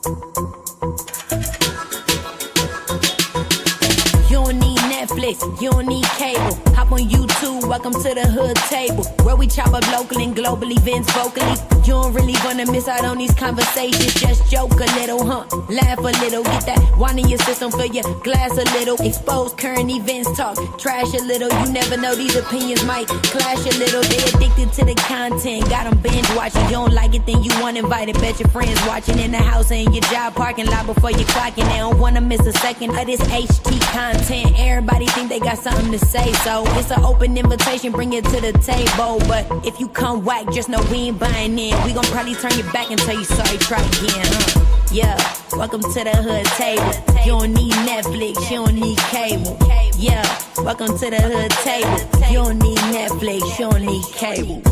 You don't need Netflix, you don't need cable. Hop on YouTube, welcome to the hood table, where we chop up local and global events vocally. You don't really wanna miss out on these conversations. Just joke a little, laugh a little. Get that wine in your system, fill your glass a little. Expose current events, talk trash a little. You never know, these opinions might clash a little. They addicted to the content, got them binge watching. You don't like it, then you uninvited. Bet your friends watching in the house or in your job parking lot before you clocking. They don't wanna miss a second of this HT content. Everybody think they got something to say, so it's an open invitation, bring it to the table. But if you come whack, just know we ain't buying in. We gon' probably turn your back and tell you sorry, try again, Yeah, welcome to the hood table. You don't need Netflix, you don't need cable. Yeah, welcome to the hood table. You don't need Netflix, you don't need cable.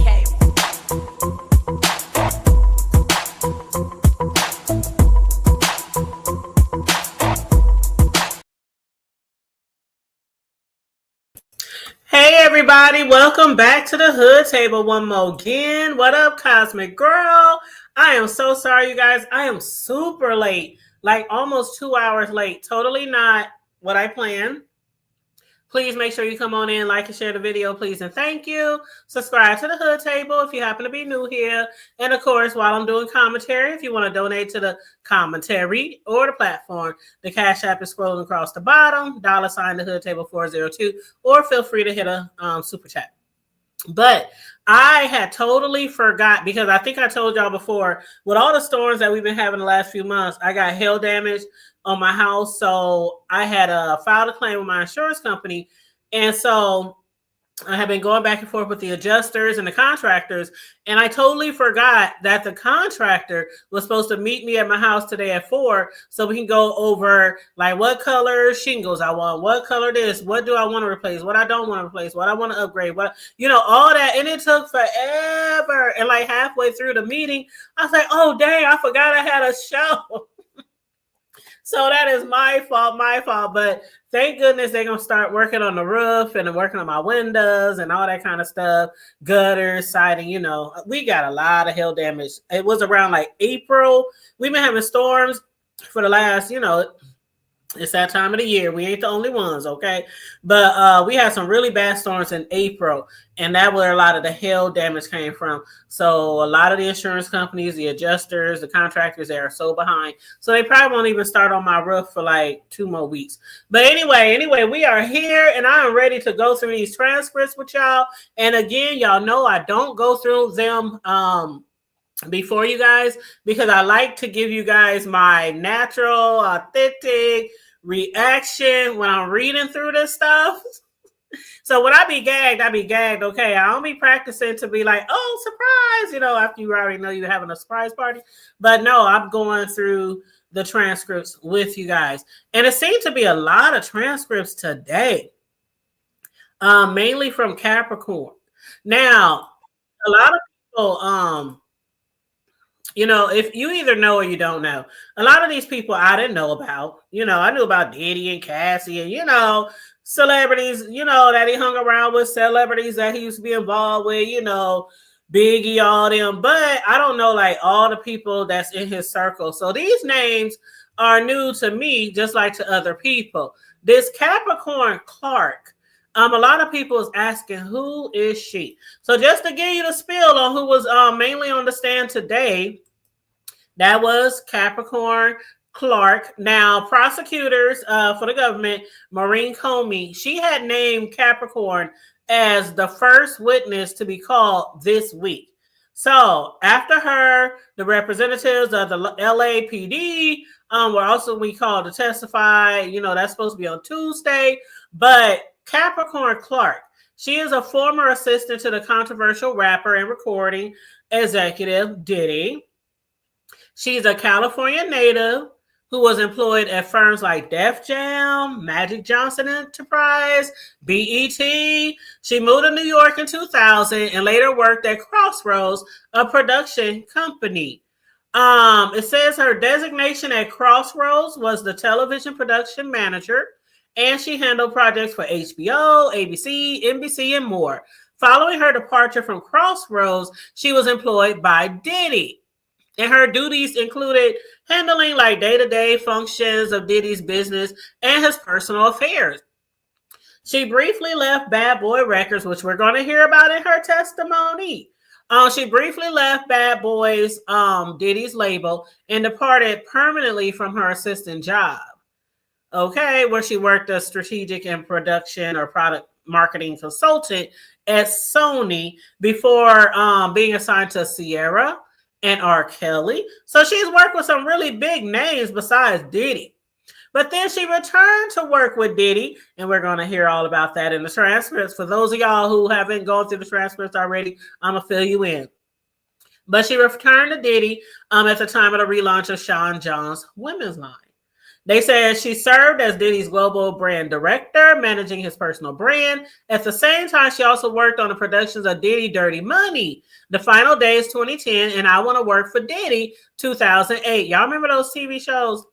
Hey everybody, welcome back to the Hood Table one more again. What up, Cosmic Girl? I am so sorry, you guys. I am super late, like almost 2 hours late. Totally not what I planned. Please make sure you come on in, like and share the video, please, and thank you. Subscribe to the Hood Table if you happen to be new here. And of course, while I'm doing commentary, if you want to donate to the commentary or the platform, the Cash App is scrolling across the bottom, $ the Hood Table 402, or feel free to hit a super chat. But I had totally forgot, because I think I told y'all before, with all the storms that we've been having the last few months, I got hail damage on my house. So I had filed a claim with my insurance company. And so I have been going back and forth with the adjusters and the contractors. And I totally forgot that the contractor was supposed to meet me at my house today at 4, so we can go over like what color shingles I want, what color this, what do I want to replace, what I don't want to replace, what I want to upgrade, what, all that. And it took forever. And like halfway through the meeting, I was like, oh, dang, I forgot I had a show. So that is my fault. But thank goodness they're going to start working on the roof and working on my windows and all that kind of stuff. Gutters, siding, we got a lot of hail damage. It was around like April. We've been having storms for the last, it's that time of the year. We ain't the only ones, okay? But we had some really bad storms in April, and that's where a lot of the hail damage came from. So a lot of the insurance companies, the adjusters, the contractors, they are so behind. So they probably won't even start on my roof for like 2 more weeks. But anyway, we are here, and I am ready to go through these transcripts with y'all. And again, y'all know I don't go through them before you guys, because I like to give you guys my natural, authentic reaction when I'm reading through this stuff. So when I be gagged, okay? I don't be practicing to be like, oh, surprise, after you already know you're having a surprise party. But no, I'm going through the transcripts with you guys. And it seemed to be a lot of transcripts today, mainly from Capricorn. Now, a lot of people, if you either know or you don't know, a lot of these people I didn't know about. I knew about Diddy and Cassie and, celebrities, that he hung around with, celebrities that he used to be involved with, Biggie, all them. But I don't know, like, all the people that's in his circle. So these names are new to me, just like to other people. This Capricorn Clark, a lot of people is asking, who is she? So just to give you the spiel on who was mainly on the stand today, that was Capricorn Clark. Now, prosecutors for the government, Maureen Comey, she had named Capricorn as the first witness to be called this week. So after her, the representatives of the LAPD were also we called to testify. That's supposed to be on Tuesday. But Capricorn Clark, she is a former assistant to the controversial rapper and recording executive Diddy. She's a California native who was employed at firms like Def Jam, Magic Johnson Enterprise, BET. She moved to New York in 2000 and later worked at Crossroads, a production company. It says her designation at Crossroads was the television production manager, and she handled projects for HBO, ABC, NBC, and more. Following her departure from Crossroads, she was employed by Diddy. And her duties included handling like day-to-day functions of Diddy's business and his personal affairs. She briefly left Bad Boy Records, which we're going to hear about in her testimony. She briefly left Bad Boy's Diddy's label and departed permanently from her assistant job. Okay, where she worked as strategic and production or product marketing consultant at Sony before being assigned to Sierra and R. Kelly. So she's worked with some really big names besides Diddy. But then she returned to work with Diddy, and we're going to hear all about that in the transcripts. For those of y'all who haven't gone through the transcripts already, I'm going to fill you in. But she returned to Diddy at the time of the relaunch of Sean John's women's line. They said she served as Diddy's global brand director, managing his personal brand. At the same time, she also worked on the productions of Diddy Dirty Money, The Final Days 2010, and I Want to Work for Diddy 2008. Y'all remember those TV shows?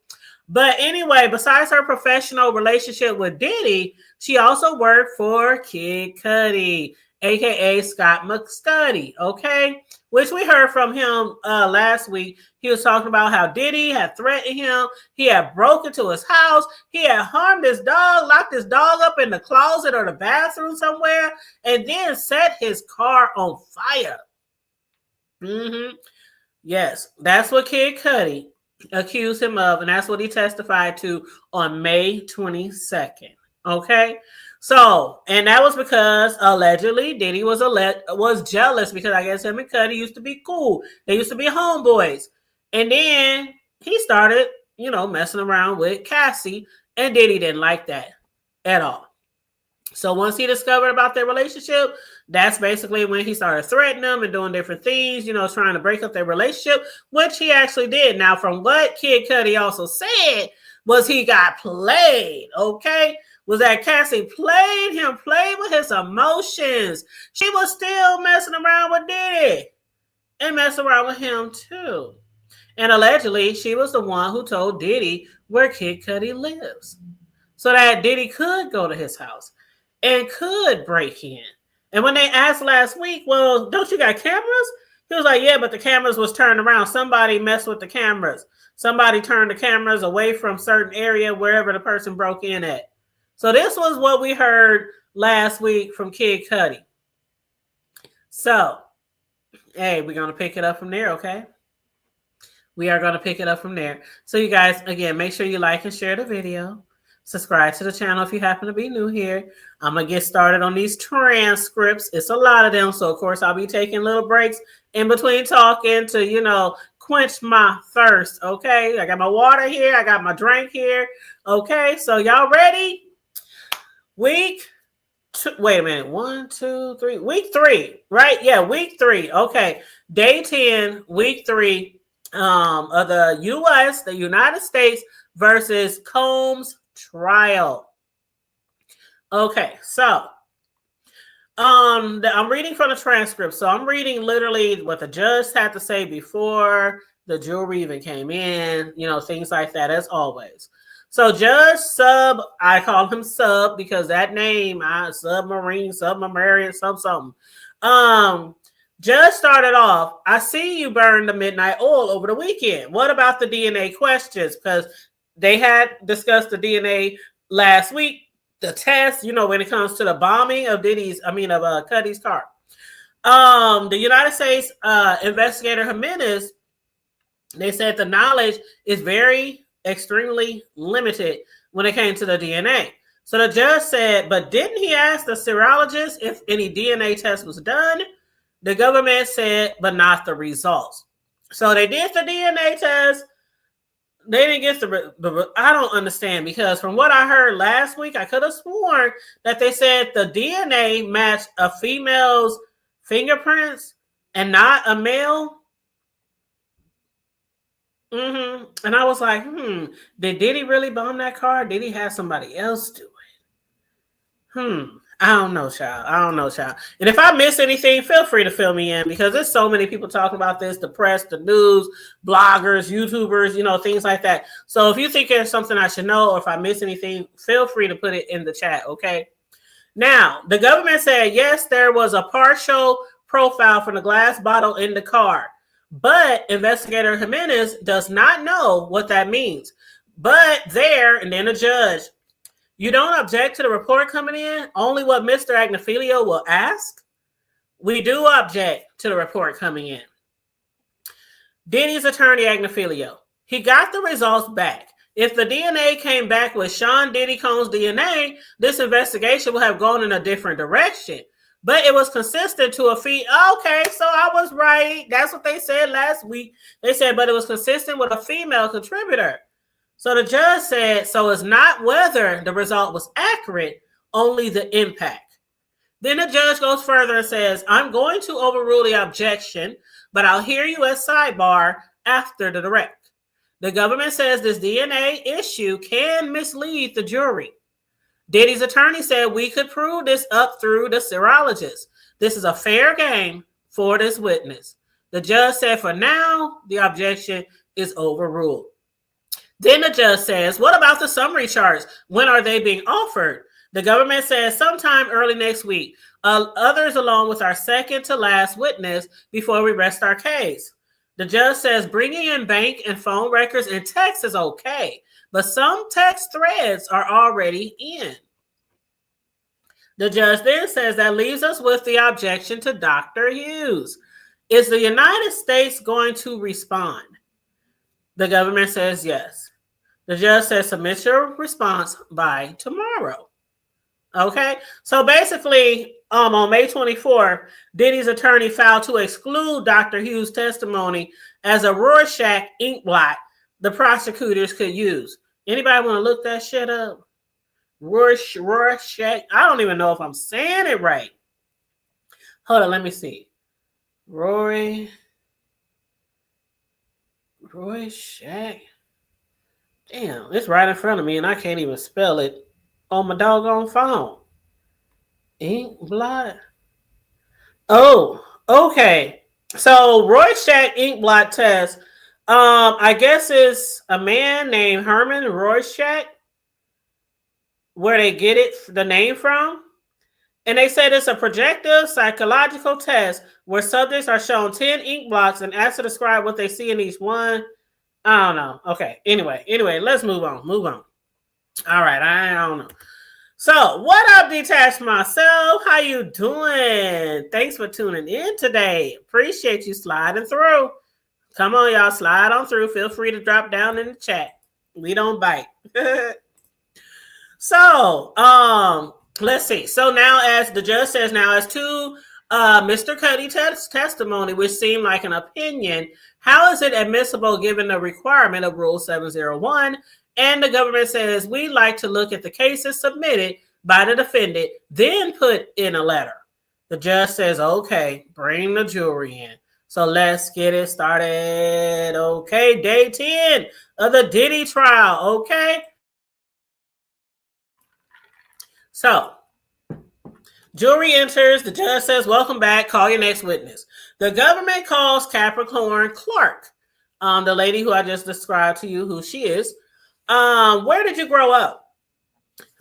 But anyway, besides her professional relationship with Diddy, she also worked for Kid Cudi, aka Scott McStudy, okay? Which we heard from him last week. He was talking about how Diddy had threatened him. He had broken into his house. He had harmed his dog, locked his dog up in the closet or the bathroom somewhere, and then set his car on fire. Yes, that's what Kid Cudi accused him of, and that's what he testified to on May 22nd. Okay? So, and that was because allegedly Diddy was jealous because I guess him and Cudi used to be cool. They used to be homeboys. And then he started, messing around with Cassie, and Diddy didn't like that at all. So once he discovered about their relationship, that's basically when he started threatening them and doing different things, trying to break up their relationship, which he actually did. Now, from what Kid Cudi also said was he got played, okay? Was that Cassie played with his emotions. She was still messing around with Diddy and messing around with him too. And allegedly, she was the one who told Diddy where Kid Cudi lives so that Diddy could go to his house and could break in. And when they asked last week, well, don't you got cameras? He was like, yeah, but the cameras was turned around. Somebody messed with the cameras. Somebody turned the cameras away from certain area wherever the person broke in at. So this was what we heard last week from Kid Cudi. So, hey, we're going to pick it up from there, okay? We are going to pick it up from there. So you guys, again, make sure you like and share the video. Subscribe to the channel if you happen to be new here. I'm going to get started on these transcripts. It's a lot of them. So, of course, I'll be taking little breaks in between talking to, quench my thirst, okay? I got my water here. I got my drink here, okay? So y'all ready? Week 3, right? Yeah, week 3. Okay. Day 10, week 3 of the U.S., the United States versus Combs trial. Okay, so I'm reading from the transcript. So I'm reading literally what the judge had to say before the jury even came in, things like that, as always. So Judge Sub, I call him Sub because that name, submarine, something. Judge started off, I see you burned the midnight oil over the weekend. What about the DNA questions? Because they had discussed the DNA last week, the test, when it comes to the bombing of Cudi's car. The United States investigator Jimenez, they said the knowledge is extremely limited when it came to the DNA. So the judge said, but didn't he ask the serologist if any DNA test was done? The government said, but not the results. So they did the DNA test. They didn't get the I don't understand, because from what I heard last week, I could have sworn that they said the DNA matched a female's fingerprints and not a male. And I was like, did Diddy really bomb that car? Did he have somebody else do it? I don't know, child. And if I miss anything, feel free to fill me in, because there's so many people talking about this, the press, the news, bloggers, YouTubers, things like that. So if you think there's something I should know, or if I miss anything, feel free to put it in the chat, okay? Now, the government said, yes, there was a partial profile from the glass bottle in the car, But investigator Jimenez does not know what that means. But there, and then the judge, you don't object to the report coming in, only what Mr. Agnifilio will ask? We do object to the report coming in. Diddy's attorney Agnifilio, he got the results back. If the DNA came back with Sean Diddy Combs' DNA, this investigation would have gone in a different direction. But it was consistent to a fee. Okay, so I was right. That's what they said last week. They said, but it was consistent with a female contributor. So the judge said, so it's not whether the result was accurate, only the impact. Then the judge goes further and says, I'm going to overrule the objection, but I'll hear you at sidebar after the direct. The government says this DNA issue can mislead the jury. Diddy's attorney said we could prove this up through the serologist. This is a fair game for this witness. The judge said for now, the objection is overruled. Then the judge says, what about the summary charts? When are they being offered? The government says sometime early next week. Others along with our second to last witness before we rest our case. The judge says bringing in bank and phone records and text is okay, but some text threads are already in. The judge then says that leaves us with the objection to Dr. Hughes. Is the United States going to respond? The government says yes. The judge says submit your response by tomorrow. Okay, so basically, on May 24th, Diddy's attorney filed to exclude Dr. Hughes' testimony as a Rorschach ink blot the prosecutors could use. Anybody want to look that shit up? Rorschach. I don't even know if I'm saying it right. Hold on, let me see. Rorschach. Damn, it's right in front of me and I can't even spell it on my doggone phone. Ink blot. Oh, okay. So Rorschach ink blot test. I guess it's a man named Herman Rorschach, where they get it, the name from. And they said it's a projective psychological test where subjects are shown 10 ink blots and asked to describe what they see in each one. I don't know. Okay. Anyway, let's move on. All right. I don't know. So, what up, Detached Myself? How you doing? Thanks for tuning in today. Appreciate you sliding through. Come on, y'all. Slide on through. Feel free to drop down in the chat. We don't bite. So, let's see. So now, as the judge says, now as to Mr. Cuddy's testimony, which seemed like an opinion, how is it admissible given the requirement of Rule 701? And the government says, we like to look at the cases submitted by the defendant, then put in a letter. The judge says, okay, bring the jury in. So let's get it started. Okay, day 10 of the Diddy trial. Okay. So, jury enters. The judge says, welcome back. Call your next witness. The government calls Capricorn Clark, the lady who I just described to you who she is. Where did you grow up?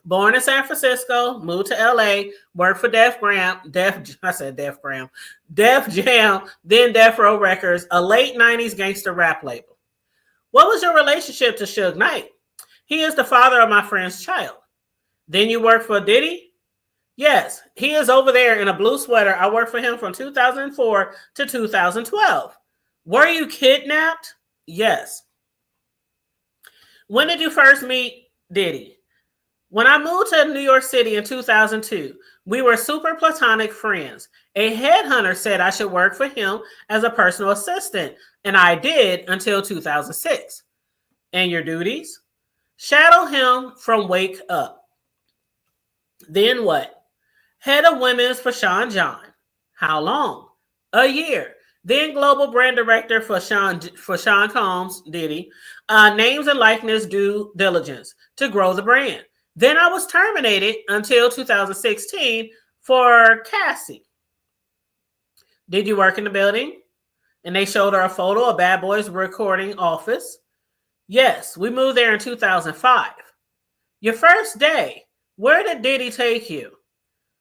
Born in San Francisco, moved to LA, worked for Def Jam, then Death Row Records, a late 90s gangster rap label. What was your relationship to Suge Knight? He is the father of my friend's child. Then you work for Diddy? Yes, he is over there in a blue sweater. I worked for him from 2004 to 2012. Were you kidnapped? Yes. When did you first meet Diddy? When I moved to New York City in 2002, we were super platonic friends. A headhunter said I should work for him as a personal assistant, and I did until 2006. And your duties? Shadow him from Wake Up. Then what? Head of women's for Sean John. How long? A year. Then global brand director for Sean Combs, Diddy. Names and likeness due diligence to grow the brand. Then I was terminated until 2016 for Cassie. Did you work in the building? And they showed her a photo of Bad Boys recording office. Yes, we moved there in 2005. Your first day, where did Diddy take you?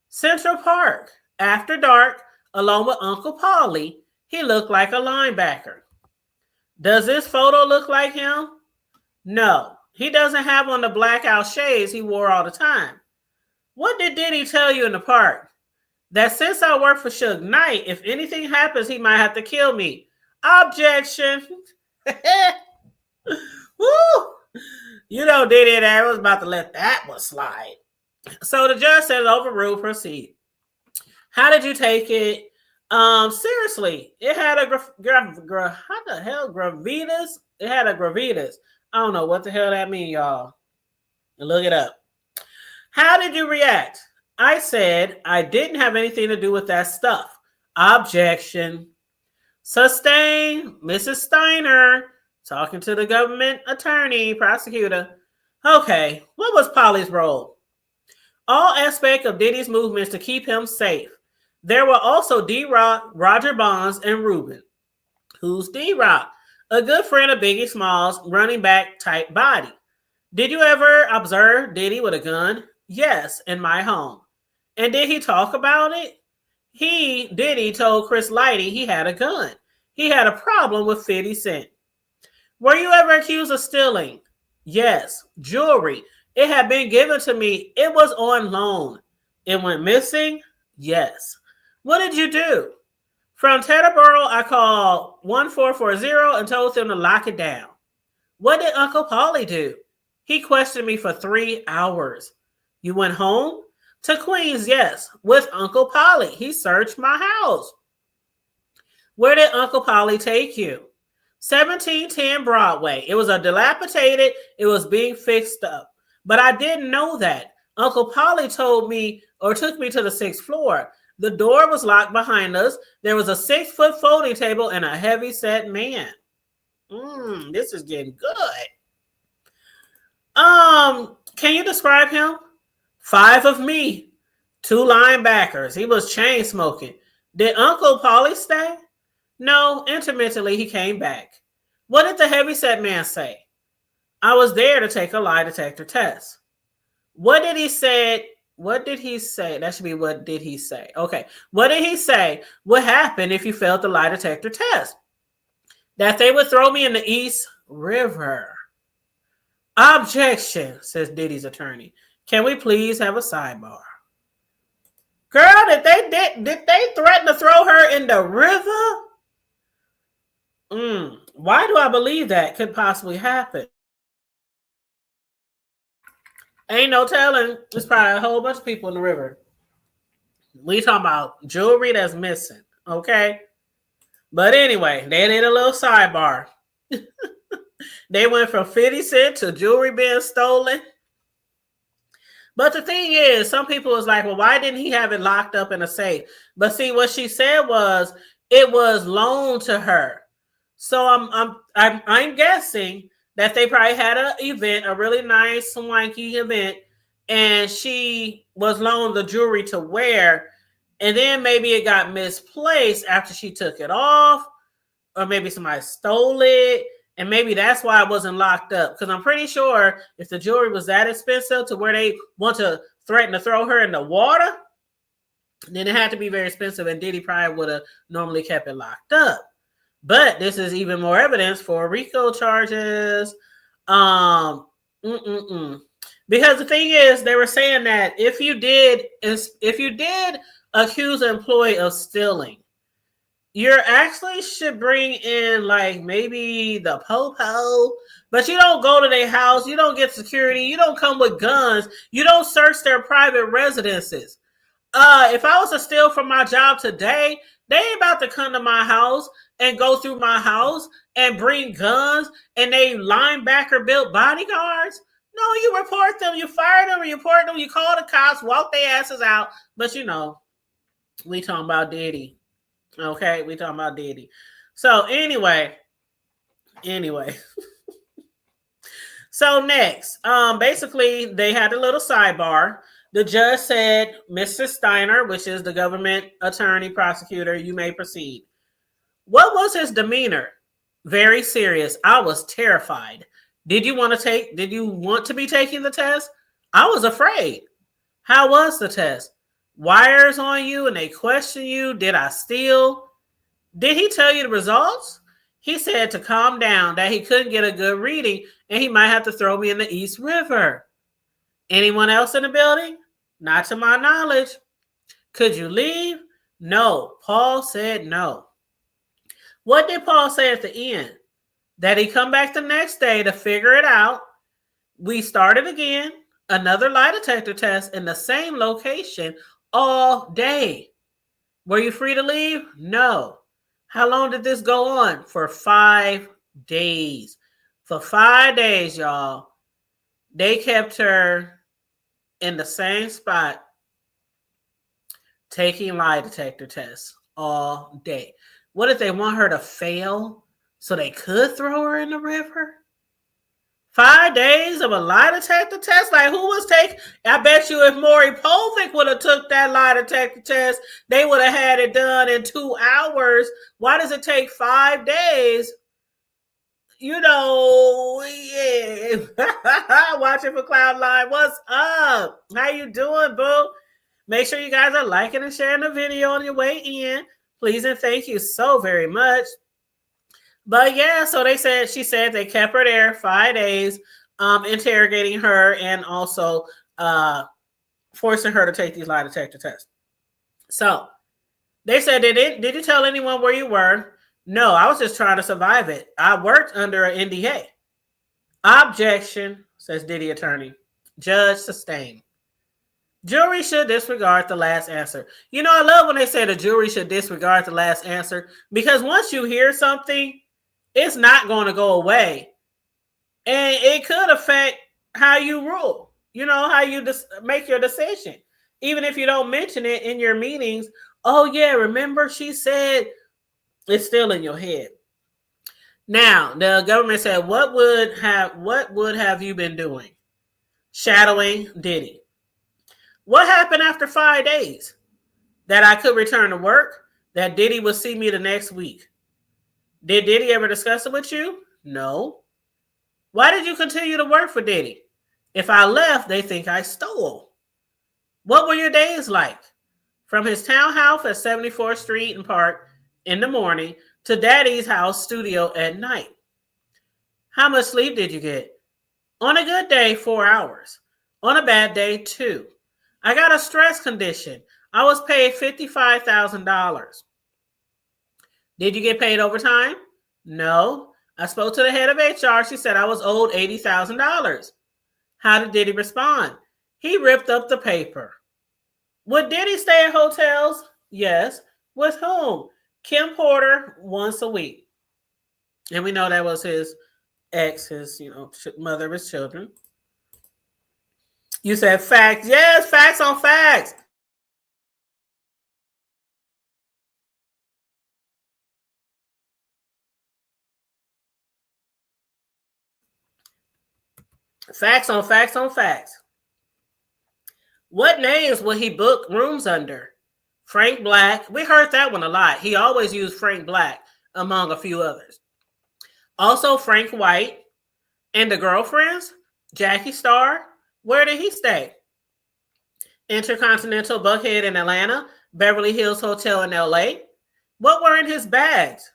Central Park, after dark, along with Uncle Paulie. He looked like a linebacker. Does this photo look like him? No. He doesn't have on the blackout shades he wore all the time. What did Diddy tell you in the park? That since I work for Suge Knight, if anything happens, he might have to kill me. Objection. Woo! You know, Diddy there was about to let that one slide. So the judge said, overrule, proceed. How did you take it? Seriously, it had a how the hell gravitas? It had a gravitas. I don't know what the hell that means, y'all. Look it up. How did you react? I said I didn't have anything to do with that stuff. Objection. Sustained. Mrs. Steiner talking to the government attorney, prosecutor. Okay, what was Polly's role? All aspects of Diddy's movements to keep him safe. There were also D-Rock, Roger Bonds, and Ruben. Who's D-Rock? A good friend of Biggie Smalls, running back type body. Did you ever observe Diddy with a gun? Yes, in my home. And did he talk about it? Diddy told Chris Lighty he had a gun. He had a problem with 50 Cent. Were you ever accused of stealing? Yes. Jewelry. It had been given to me. It was on loan. It went missing? Yes. What did you do? From Teterboro, I called 1440 and told them to lock it down. What did Uncle Paulie do? He questioned me for 3 hours. You went home? To Queens, yes, with Uncle Paulie. He searched my house. Where did Uncle Paulie take you? 1710 Broadway. It was a dilapidated, it was being fixed up. But I didn't know that. Uncle Paulie told me or took me to the 6th floor. The door was locked behind us. There was a 6-foot folding table and a heavy-set man. This is getting good. Can you describe him? 5 of me, 2 linebackers. He was chain smoking. Did Uncle Paulie stay? No, intermittently he came back. What did the heavyset man say? I was there to take a lie detector test. What did he say? What did he say? That should be what did he say? Okay. What did he say? What happened if you failed the lie detector test? That they would throw me in the East River. Objection, says Diddy's attorney. Can we please have a sidebar? Girl, did they threaten to throw her in the river? Why do I believe that could possibly happen? Ain't no telling. There's probably a whole bunch of people in the river. We talking about jewelry that's missing, okay? But anyway, they did a little sidebar. They went from 50 Cent to jewelry being stolen. But the thing is, some people was like, well, why didn't he have it locked up in a safe? But see, what she said was it was loaned to her. So I'm guessing that they probably had an event, a really nice, swanky event, and she was loaned the jewelry to wear, and then maybe it got misplaced after she took it off, or maybe somebody stole it, and maybe that's why it wasn't locked up. Because I'm pretty sure if the jewelry was that expensive to where they want to threaten to throw her in the water, then it had to be very expensive, and Diddy probably would have normally kept it locked up. But this is even more evidence for RICO charges. Because the thing is, they were saying that if you did accuse an employee of stealing, you actually should bring in like maybe the po-po, but you don't go to their house, you don't get security, you don't come with guns, you don't search their private residences. If I was to steal from my job today, they ain't about to come to my house and go through my house and bring guns and they linebacker built bodyguards. No, you report them, you fire them, you report them, you call the cops, walk their asses out. But you know, we talking about Diddy. Okay, we talking about Diddy. So anyway. So next, basically they had a little sidebar. The judge said, Mr. Steiner, which is the government attorney prosecutor, you may proceed. What was his demeanor? Very serious. I was terrified. Did you want to be taking the test? I was afraid. How was the test? Wires on you and they question you. Did I steal? Did he tell you the results? He said to calm down, that he couldn't get a good reading and he might have to throw me in the East River. Anyone else in the building? Not to my knowledge. Could you leave? No. Paul said no. What did Paul say at the end? That he come back the next day to figure it out. We started again, another lie detector test in the same location all day. Were you free to leave? No. How long did this go on? For 5 days. For 5 days, y'all. They kept her in the same spot taking lie detector tests all day. What if they want her to fail so they could throw her in the river? 5 days of a lie detector test? Like, who was taking? I bet you if Maury Povich would have took that lie detector test, they would have had it done in 2 hours. Why does it take 5 days? You know, yeah. Watching for Cloud9. What's up? How you doing, boo? Make sure you guys are liking and sharing the video on your way in. Please and thank you so very much. But yeah, so she said they kept her there 5 days, interrogating her and also forcing her to take these lie detector tests. So they said, did you tell anyone where you were? No, I was just trying to survive it. I worked under an NDA. Objection, says Diddy attorney. Judge sustained. Jury should disregard the last answer. You know, I love when they say the jury should disregard the last answer, because once you hear something, it's not going to go away. And it could affect how you rule, you know, how you make your decision. Even if you don't mention it in your meetings, oh yeah, remember she said, it's still in your head. Now, the government said, what would have you been doing? Shadowing Diddy. What happened after 5 days? That I could return to work, that Diddy would see me the next week. Did Diddy ever discuss it with you? No. Why did you continue to work for Diddy? If I left, they think I stole. What were your days like? From his townhouse at 74th Street and Park in the morning to Daddy's house studio at night. How much sleep did you get? On a good day, 4 hours. On a bad day, 2. I got a stress condition. I was paid $55,000. Did you get paid overtime? No. I spoke to the head of HR. She said I was owed $80,000. How did Diddy respond? He ripped up the paper. Would Diddy stay at hotels? Yes. With whom? Kim Porter once a week. And we know that was his ex, his, mother of his children. You said facts. Yes, facts on facts. Facts on facts on facts. What names will he book rooms under? Frank Black. We heard that one a lot. He always used Frank Black among a few others. Also Frank White. And the girlfriends? Jackie Starr. Where did he stay? Intercontinental Buckhead in Atlanta. Beverly Hills Hotel in LA. What were in his bags?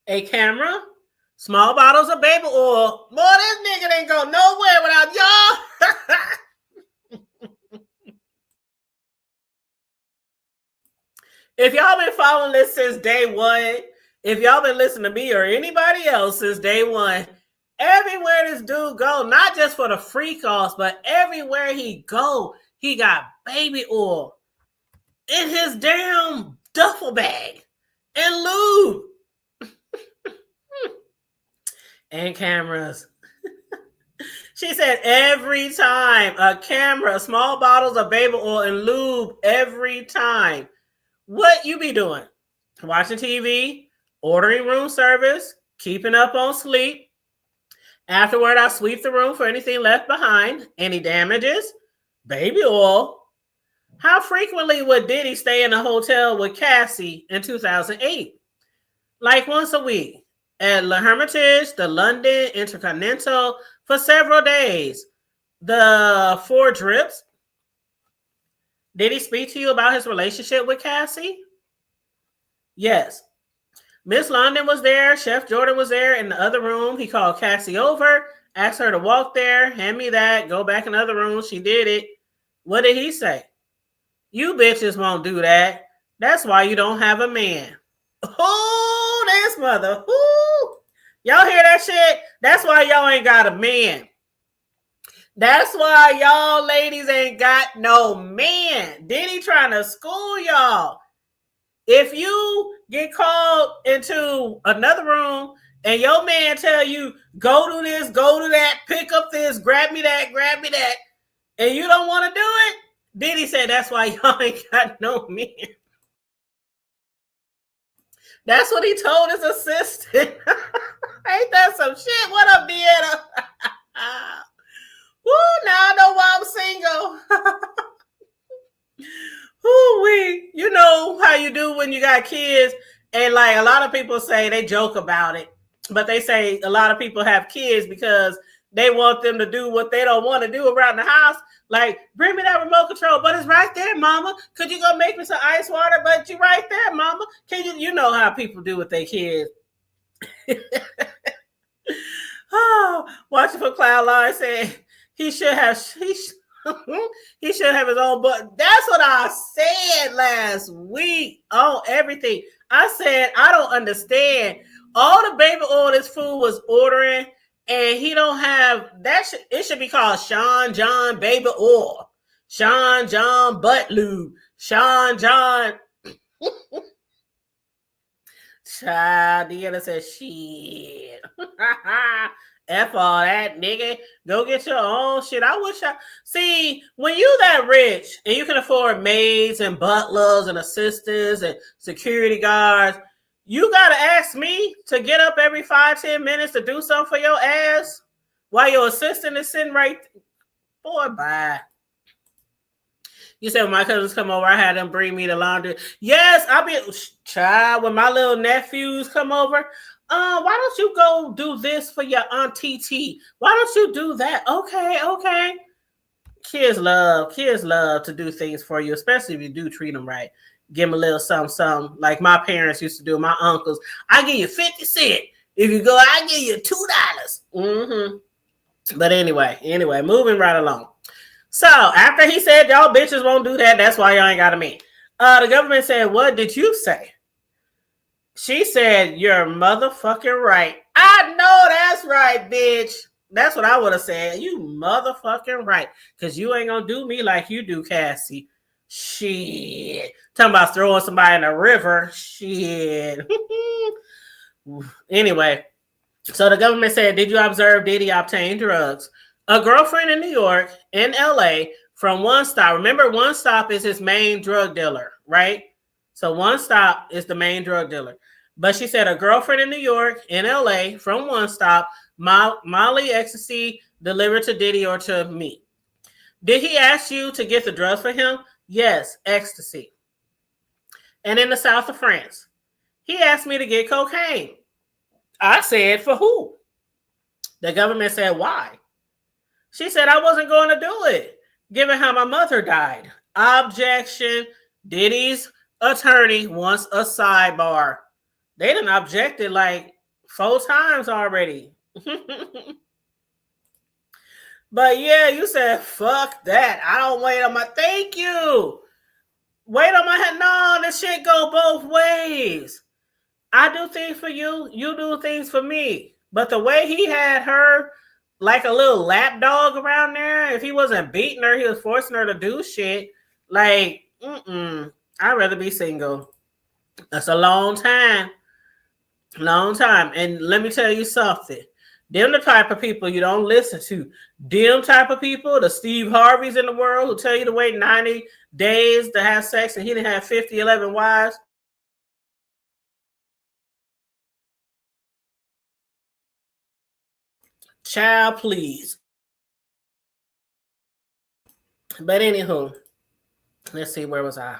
A camera. Small bottles of baby oil. Boy, this nigga ain't go nowhere without y'all. If y'all been following this since day one, if y'all been listening to me or anybody else since day one, everywhere this dude go, not just for the free calls, but everywhere he go, he got baby oil in his damn duffel bag and lube. And cameras. She said every time, a camera, small bottles of baby oil and lube every time. What you be doing? Watching TV, ordering room service, keeping up on sleep. Afterward, I sweep the room for anything left behind. Any damages? Baby oil. How frequently would Diddy stay in a hotel with Cassie in 2008? Like once a week. At La Hermitage, the London Intercontinental for several days. The 4 Drips. Did he speak to you about his relationship with Cassie? Yes. Miss London was there. Chef Jordan was there in the other room. He called Cassie over, asked her to walk there, hand me that, go back in the other room. She did it. What did he say? You bitches won't do that. That's why you don't have a man. Oh, this mother. Ooh. Y'all hear that shit? That's why y'all ain't got a man. That's why y'all ladies ain't got no man. Diddy trying to school y'all. If you get called into another room and your man tell you, go do this, go do that, pick up this, grab me that, and you don't want to do it, Diddy said that's why y'all ain't got no men. That's what he told his assistant. Ain't that some shit? What up, Deanna? Woo, now I know why I'm single. Woo-wee. You know how you do when you got kids, and like a lot of people say, they joke about it, but they say a lot of people have kids because they want them to do what they don't want to do around the house. Like, bring me that remote control, but it's right there, mama. Could you go make me some ice water? But you right there, mama. Can you know how people do with their kids. Oh, watching for Cloudline saying he should have his own butt. That's what I said last week on everything. I said I don't understand. All the baby oil this fool was ordering, and he don't have that. It should be called Sean John baby oil, Sean John butt lube, Sean John. Child, Deanna said, shit. F all that, nigga. Go get your own shit. I wish see, when you that rich and you can afford maids and butlers and assistants and security guards, you got to ask me to get up every 5-10 minutes to do something for your ass while your assistant is sitting right. Boy, bye. You said when my cousins come over, I had them bring me the laundry. Yes, I'll be child when my little nephews come over. Why don't you go do this for your auntie T? Why don't you do that? Okay. Kids love to do things for you, especially if you do treat them right. Give them a little something, like my parents used to do. My uncles, I give you 50 cents. If you go, I give you $2. But anyway, moving right along. So after he said y'all bitches won't do that, that's why y'all ain't got a man. The government said, what did you say? She said, you're motherfucking right. I know that's right, bitch. That's what I would have said. You motherfucking right. Because you ain't going to do me like you do, Cassie. Shit. Talking about throwing somebody in a river. Shit. Anyway, so the government said, did you observe Diddy obtain drugs? A girlfriend in New York, in LA, from One Stop. Remember, One Stop is his main drug dealer, right? So One Stop is the main drug dealer. But she said a girlfriend in New York, in LA, from One Stop, Molly ecstasy delivered to Diddy or to me. Did he ask you to get the drugs for him? Yes, ecstasy. And in the south of France, he asked me to get cocaine. I said, for who? The government said, why? She said, I wasn't going to do it, given how my mother died. Objection. Diddy's attorney wants a sidebar. They done objected like 4 times already. But yeah, you said, fuck that. I don't wait on my, thank you. Wait on my head. No, this shit go both ways. I do things for you. You do things for me. But the way he had her like a little lap dog around there, if he wasn't beating her, he was forcing her to do shit. Like, I'd rather be single. That's a long time. And let me tell you something. Them the type of people you don't listen to. Them type of people, the Steve Harveys in the world who tell you to wait 90 days to have sex and he didn't have 11 wives. Child, please. But anywho, let's see, where was I?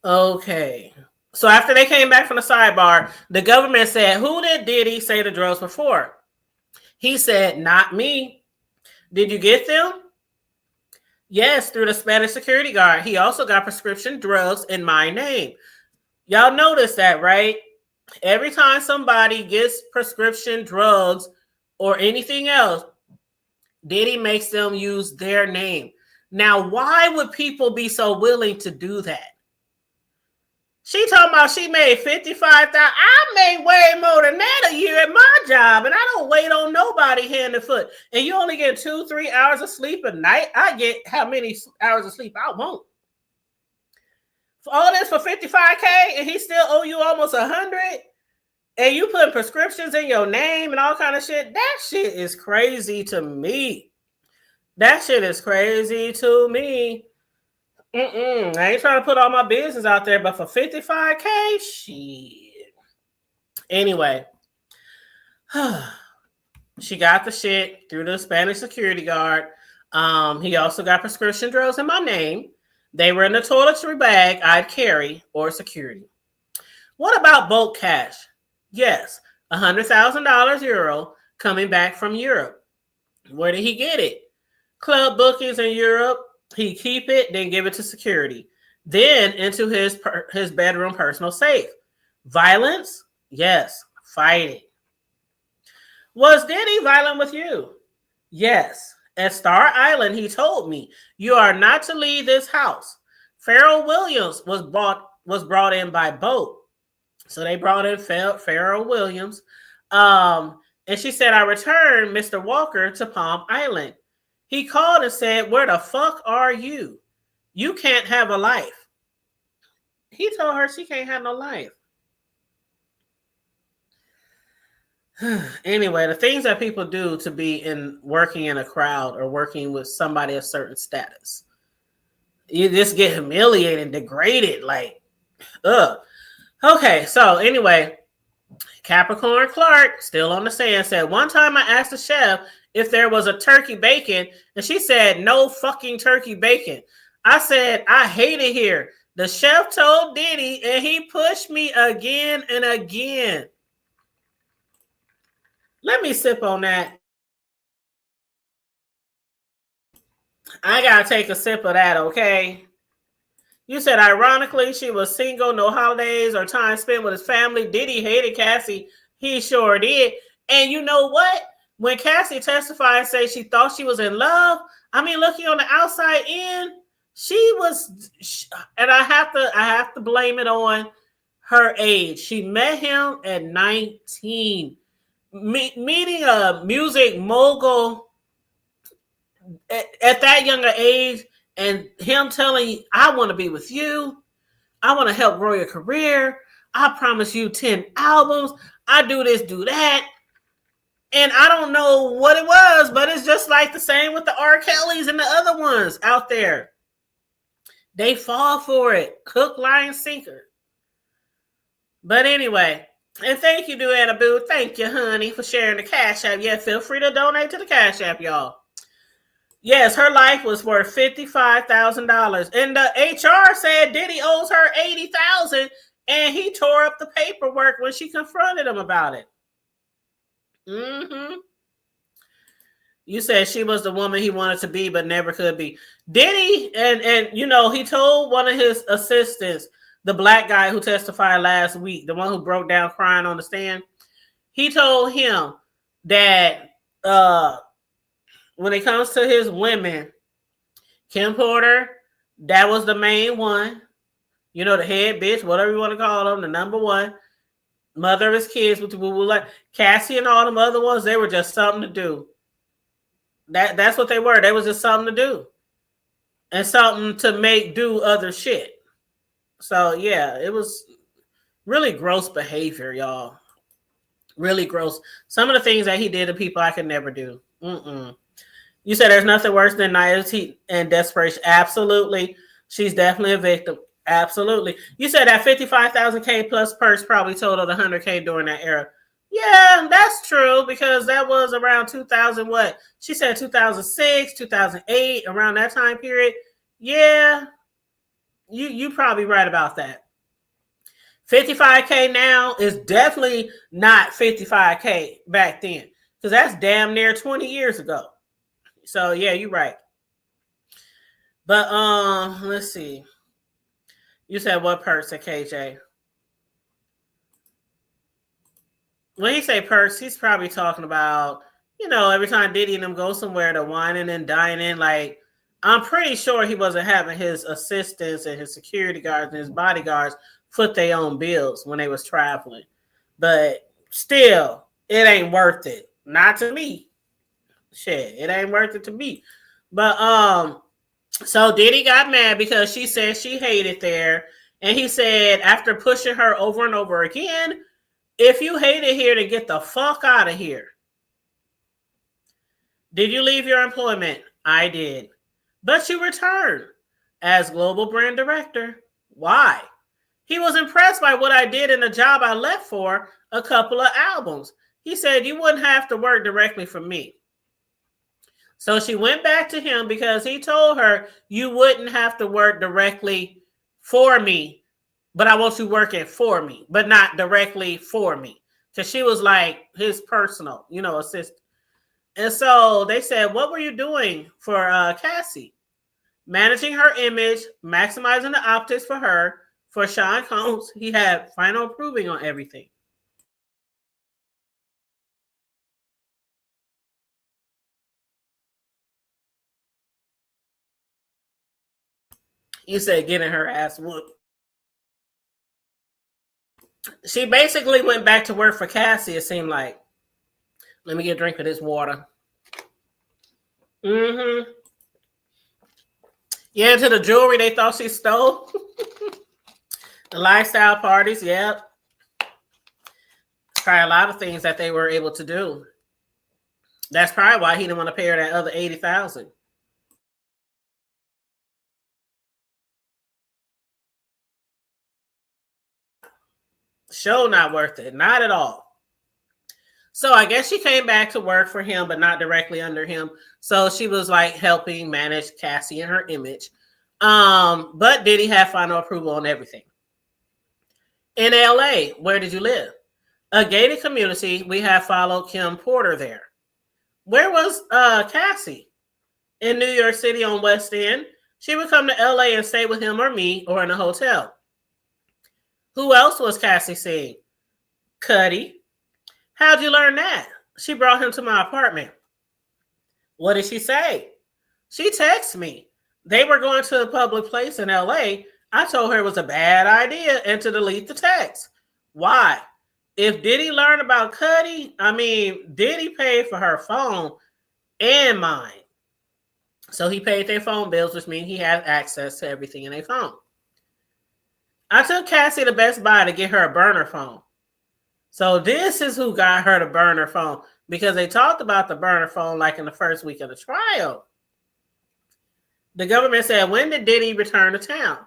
Okay. So after they came back from the sidebar, the government said, who did Diddy say the drugs were for? He said, not me. Did you get them? Yes, through the Spanish security guard. He also got prescription drugs in my name. Y'all notice that, right? Every time somebody gets prescription drugs or anything else, Diddy makes them use their name. Now, why would people be so willing to do that? She talking about she made 55,000. I made way more than that a year at my job, and I don't wait on nobody hand and foot. And you only get 2-3 hours of sleep a night. I get how many hours of sleep I want. For all this for 55K, and he still owe you almost 100. And you put prescriptions in your name and all kind of shit. That shit is crazy to me. That shit is crazy to me. I ain't trying to put all my business out there, but for 55K, shit. Anyway, she got the shit through the Spanish security guard. He also got prescription drugs in my name. They were in the toiletry bag I'd carry or security. What about bulk cash? Yes, $100,000 euro coming back from Europe. Where did he get it? Club bookings in Europe. He keep it, then give it to security. Then into his bedroom personal safe. Violence? Yes, fighting. Was Diddy violent with you? Yes. At Star Island, he told me, you are not to leave this house. Pharrell Williams was brought in by boat. So they brought in Pharrell Williams. And she said, I returned Mr. Walker to Palm Island. He called and said, where the fuck are you? You can't have a life. He told her she can't have no life. Anyway, the things that people do to be working in a crowd or working with somebody of certain status. You just get humiliated, degraded, like, ugh. Okay, so anyway, Capricorn Clark, still on the sand, said, one time I asked the chef if there was a turkey bacon, and she said, no fucking turkey bacon. I said, I hate it here. The chef told Diddy, and he pushed me again and again. Let me sip on that. I gotta take a sip of that, okay? You said, ironically, she was single, no holidays or time spent with his family. Diddy hated Cassie. He sure did. And you know what? When Cassie testified and said she thought she was in love, I mean, looking on the outside in, she was, and I have to blame it on her age. She met him at 19. Meeting a music mogul at that younger age, and him telling you, I want to be with you. I want to help grow your career. I promise you 10 albums. I do this, do that. And I don't know what it was, but it's just like the same with the R. Kellys and the other ones out there. They fall for it. Hook, line, sinker. But anyway, and thank you, Duana Boo. Thank you, honey, for sharing the Cash App. Yeah, feel free to donate to the Cash App, y'all. Yes, her life was worth $55,000. And the HR said Diddy owes her $80,000, and he tore up the paperwork when she confronted him about it. You said she was the woman he wanted to be, but never could be. Diddy, and you know, he told one of his assistants, the black guy who testified last week, the one who broke down crying on the stand, he told him that when it comes to his women, Kim Porter, that was the main one. You know, the head bitch, whatever you want to call them, the number one. Mother of his kids, with like Cassie and all them other ones, they were just something to do. That's what they were. They was just something to do. And something to make do other shit. So yeah, it was really gross behavior, y'all. Really gross. Some of the things that he did to people I could never do. You said there's nothing worse than naivety and desperation. Absolutely. She's definitely a victim. Absolutely. You said that 55,000K plus purse probably totaled 100K during that era. Yeah, that's true, because that was around 2000, what? She said 2006, 2008, around that time period. Yeah, you probably right about that. 55K now is definitely not 55K back then, because that's damn near 20 years ago. So yeah, you're right. But let's see. You said what person, KJ? when he say perks, he's probably talking about, every time Diddy and them go somewhere to whining and dining. Like, I'm pretty sure he wasn't having his assistants and his security guards and his bodyguards foot their own bills when they was traveling. But still, it ain't worth it. Not to me. Shit, it ain't worth it to me. But so Diddy got mad because she said she hated there. And he said, after pushing her over and over again, if you hate it here, then get the fuck out of here. Did you leave your employment? I did. But you returned as global brand director. Why? He was impressed by what I did in the job I left for a couple of albums. He said you wouldn't have to work directly for me. So she went back to him because he told her you wouldn't have to work directly for me, but I want you working for me, but not directly for me. Because she was like his personal, assistant. And so they said, what were you doing for Cassie? Managing her image, maximizing the optics for her. For Sean Combs, he had final approving on everything. You said getting her ass whooped. She basically went back to work for Cassie, it seemed like. Let me get a drink of this water. Mm-hmm. Yeah, to the jewelry they thought she stole. The lifestyle parties, yep. Probably a lot of things that they were able to do. That's probably why he didn't want to pay her that other $80,000. Show not worth it, not at all. So I guess she came back to work for him, but not directly under him. So she was like helping manage Cassie and her image. But Diddy had final approval on everything. In LA, where did you live? A gated community. We have followed Kim Porter there. Where was Cassie? In New York City on West End. She would come to LA and stay with him or me or in a hotel. Who else was Cassie seeing? Cuddy. How'd you learn that? She brought him to my apartment. What did she say? She texted me. They were going to a public place in LA. I told her it was a bad idea and to delete the text. Why? If Diddy learned about Cuddy, Diddy paid for her phone and mine. So he paid their phone bills, which means he has access to everything in their phone. I took Cassie to Best Buy to get her a burner phone. So this is who got her the burner phone, because they talked about the burner phone like in the first week of the trial. The government said, when did Diddy return to town?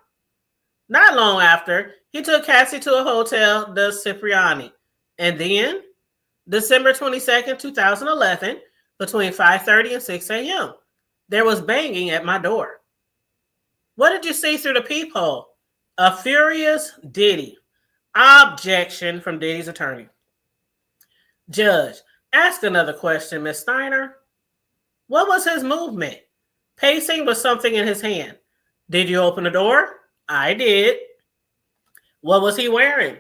Not long after, he took Cassie to a hotel, the Cipriani. And then, December 22nd, 2011, between 5:30 and 6 a.m., there was banging at my door. What did you see through the peephole? A furious Diddy. Objection from Diddy's attorney. Judge, ask another question, Ms. Steiner. What was his movement? Pacing with something in his hand. Did you open the door? I did. What was he wearing?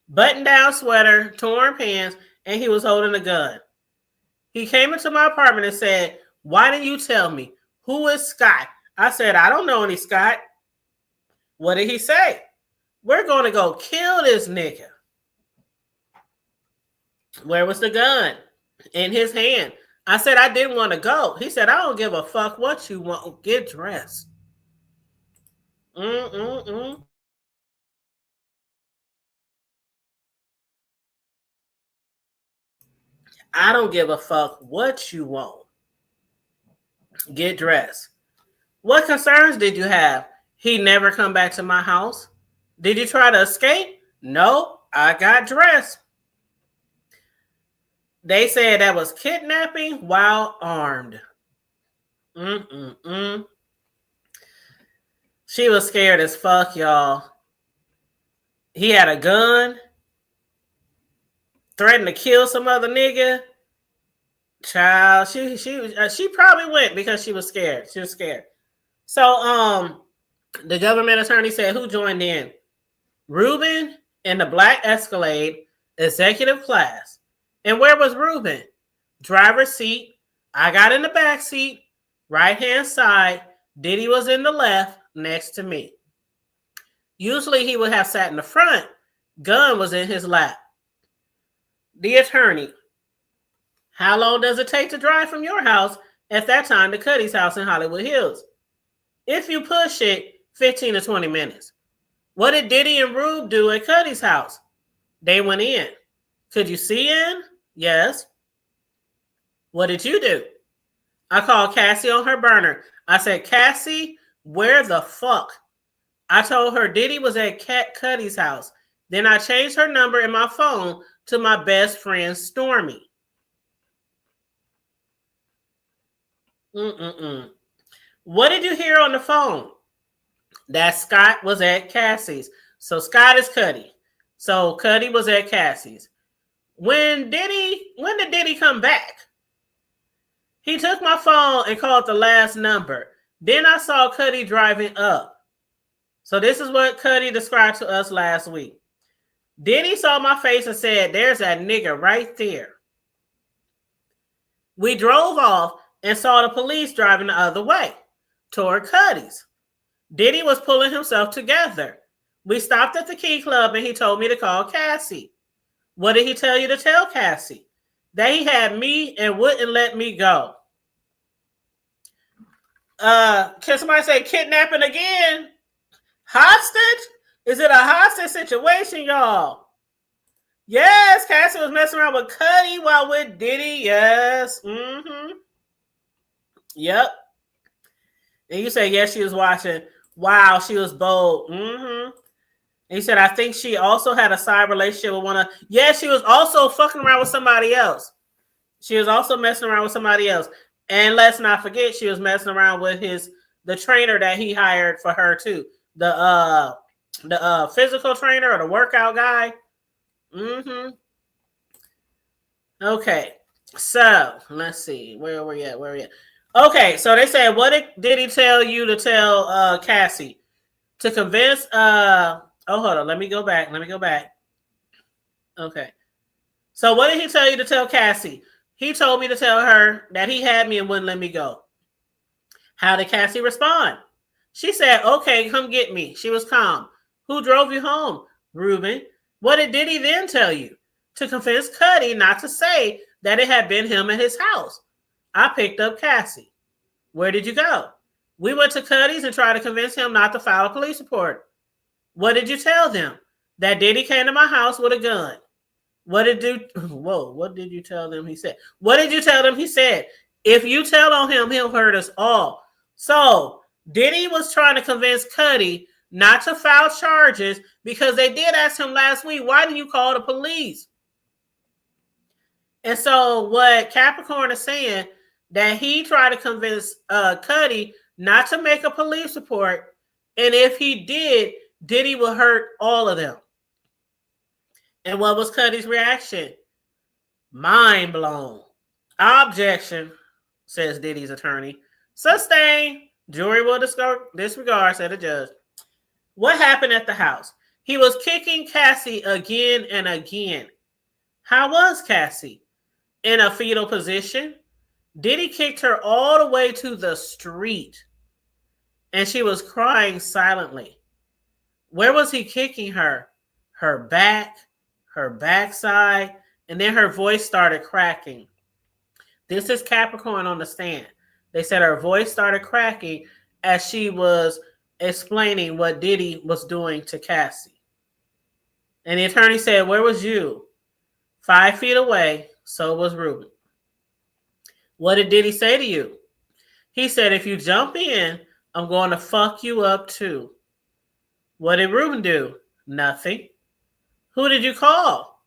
Button-down sweater, torn pants, and he was holding a gun. He came into my apartment and said, why didn't you tell me? Who is Scott? I said, I don't know any Scott. What did he say? We're going to go kill this nigga. Where was the gun? In his hand. I said, I didn't want to go. He said, I don't give a fuck what you want. Get dressed. I don't give a fuck what you want. Get dressed. What concerns did you have? He never come back to my house. Did you try to escape? No, I got dressed. They said that was kidnapping while armed. She was scared as fuck, y'all. He had a gun. Threatened to kill some other nigga. Child, she probably went because she was scared. She was scared. So, the government attorney said, who joined in? Ruben in the black Escalade, executive class. And where was Ruben? Driver's seat. I got in the back seat, right hand side. Diddy was in the left next to me. Usually he would have sat in the front. Gun was in his lap. The attorney. How long does it take to drive from your house at that time to Cuddy's house in Hollywood Hills? If you push it, 15 to 20 minutes. What did Diddy and Rube do at Cuddy's house? They went in. Could you see in? Yes. What did you do? I called Cassie on her burner. I said, Cassie, where the fuck? I told her Diddy was at Cuddy's house. Then I changed her number in my phone to my best friend, Stormy. What did you hear on the phone? That Scott was at Cassie's. So Scott is Cuddy. So Cuddy was at Cassie's. When did Diddy come back? He took my phone and called the last number. Then I saw Cuddy driving up. So this is what Cuddy described to us last week. Diddy saw my face and said, there's that nigga right there. We drove off and saw the police driving the other way toward Cuddy's. Diddy was pulling himself together. We stopped at the Key Club and he told me to call Cassie. What did he tell you to tell Cassie? That he had me and wouldn't let me go. Can somebody say kidnapping again? Hostage? Is it a hostage situation, y'all? Yes, Cassie was messing around with Cuddy while with Diddy. Yes. Yep. And you say, yes, she was watching. Wow, she was bold. And he said, I think she also had a side relationship with one of... Yeah, she was also fucking around with somebody else. She was also messing around with somebody else. And let's not forget, she was messing around with the trainer that he hired for her too. The physical trainer or the workout guy. Okay. So let's see. Where are we at? Okay, so they said, what did he tell you to tell Cassie? To convince hold on, let me go back. Okay. So what did he tell you to tell Cassie? He told me to tell her that he had me and wouldn't let me go. How did Cassie respond? She said, okay, come get me. She was calm. Who drove you home? Ruben. What did Diddy then tell you? To convince Cuddy not to say that it had been him at his house. I picked up Cassie. Where did you go? We went to Cuddy's and tried to convince him not to file a police report. What did you tell them? That Diddy came to my house with a gun. What did you tell them? He said. What did you tell them? He said, if you tell on him, he'll hurt us all. So Diddy was trying to convince Cuddy not to file charges because they did ask him last week, why didn't you call the police? And so what Capricorn is saying, that he tried to convince Cuddy not to make a police report. And if he did, Diddy would hurt all of them. And what was Cuddy's reaction? Mind blown. Objection, says Diddy's attorney. Sustain. Jury will disregard, said the judge. What happened at the house? He was kicking Cassie again and again. How was Cassie? In a fetal position. Diddy kicked her all the way to the street. And she was crying silently. Where was he kicking her? Her back, her backside, and then her voice started cracking. This is Capricorn on the stand. They said her voice started cracking as she was explaining what Diddy was doing to Cassie. And the attorney said, where was you? 5 feet away, so was Ruben. What did Diddy say to you? He said, if you jump in, I'm going to fuck you up too. What did Ruben do? Nothing. Who did you call?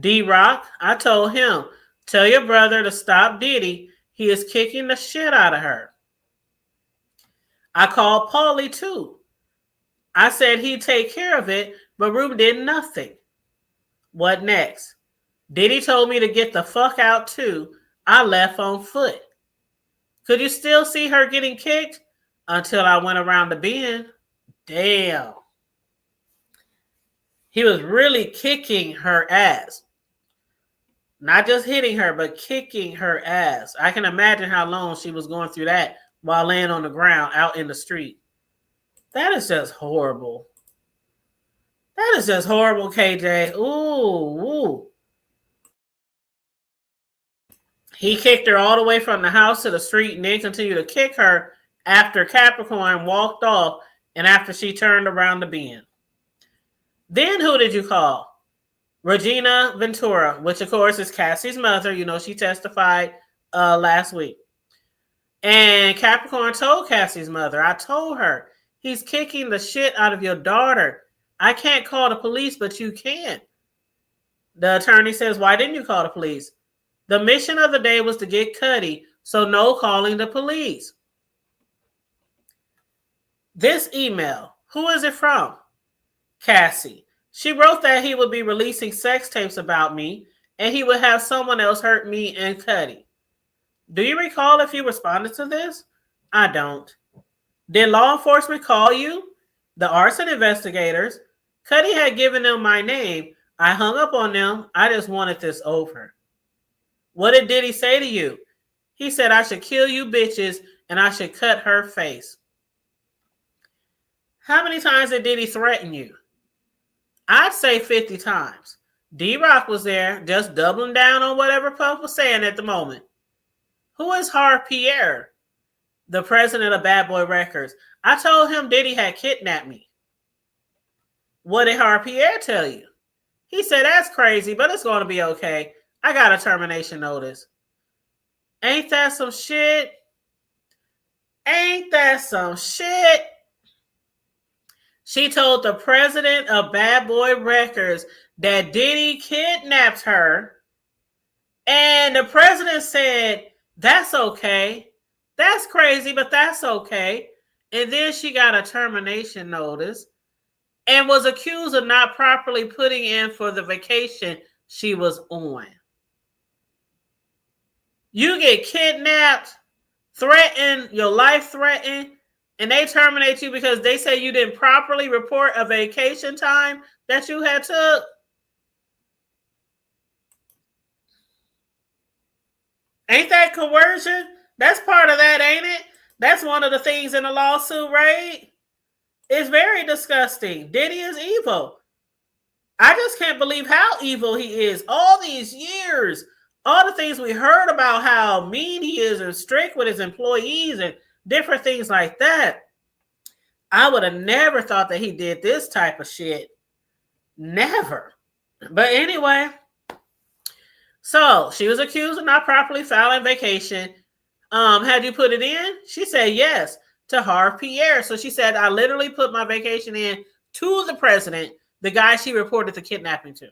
D-Rock. I told him, tell your brother to stop Diddy. He is kicking the shit out of her. I called Paulie too. I said he'd take care of it, but Ruben did nothing. What next? Diddy told me to get the fuck out too. I left on foot. Could you still see her getting kicked? Until I went around the bend. Damn. He was really kicking her ass. Not just hitting her, but kicking her ass. I can imagine how long she was going through that while laying on the ground out in the street. That is just horrible. That is just horrible, KJ. Ooh. He kicked her all the way from the house to the street and then continued to kick her after Capricorn walked off and after she turned around the bend. Then who did you call? Regina Ventura, which of course is Cassie's mother. You know, she testified last week. And Capricorn told Cassie's mother, I told her, he's kicking the shit out of your daughter. I can't call the police, but you can. The attorney says, why didn't you call the police? The mission of the day was to get Cuddy, so no calling the police. This email, who is it from? Cassie. She wrote that he would be releasing sex tapes about me and he would have someone else hurt me and Cuddy. Do you recall if you responded to this? I don't. Did law enforcement call you? The arson investigators. Cuddy had given them my name. I hung up on them. I just wanted this over. What did Diddy say to you? He said I should kill you bitches and I should cut her face. How many times did Diddy threaten you? I'd say 50 times. D-Rock was there, just doubling down on whatever Puff was saying at the moment. Who is Harv Pierre? The president of Bad Boy Records. I told him Diddy had kidnapped me. What did Harv Pierre tell you? He said, that's crazy, but it's going to be okay. I got a termination notice. Ain't that some shit? Ain't that some shit? She told the president of Bad Boy Records that Diddy kidnapped her. And the president said, that's okay. That's crazy, but that's okay. And then she got a termination notice and was accused of not properly putting in for the vacation she was on. You get kidnapped, threatened, your life threatened, and they terminate you because they say you didn't properly report a vacation time that you had took. Ain't that coercion? That's part of that, ain't it? That's one of the things in the lawsuit, right? It's very disgusting. Diddy is evil. I just can't believe how evil he is. All these years, all the things we heard about how mean he is and strict with his employees and different things like that. I would have never thought that he did this type of shit. Never. But anyway, so she was accused of not properly filing vacation. Had you put it in? She said yes to Harv Pierre. So she said, I literally put my vacation in to the president, the guy she reported the kidnapping to.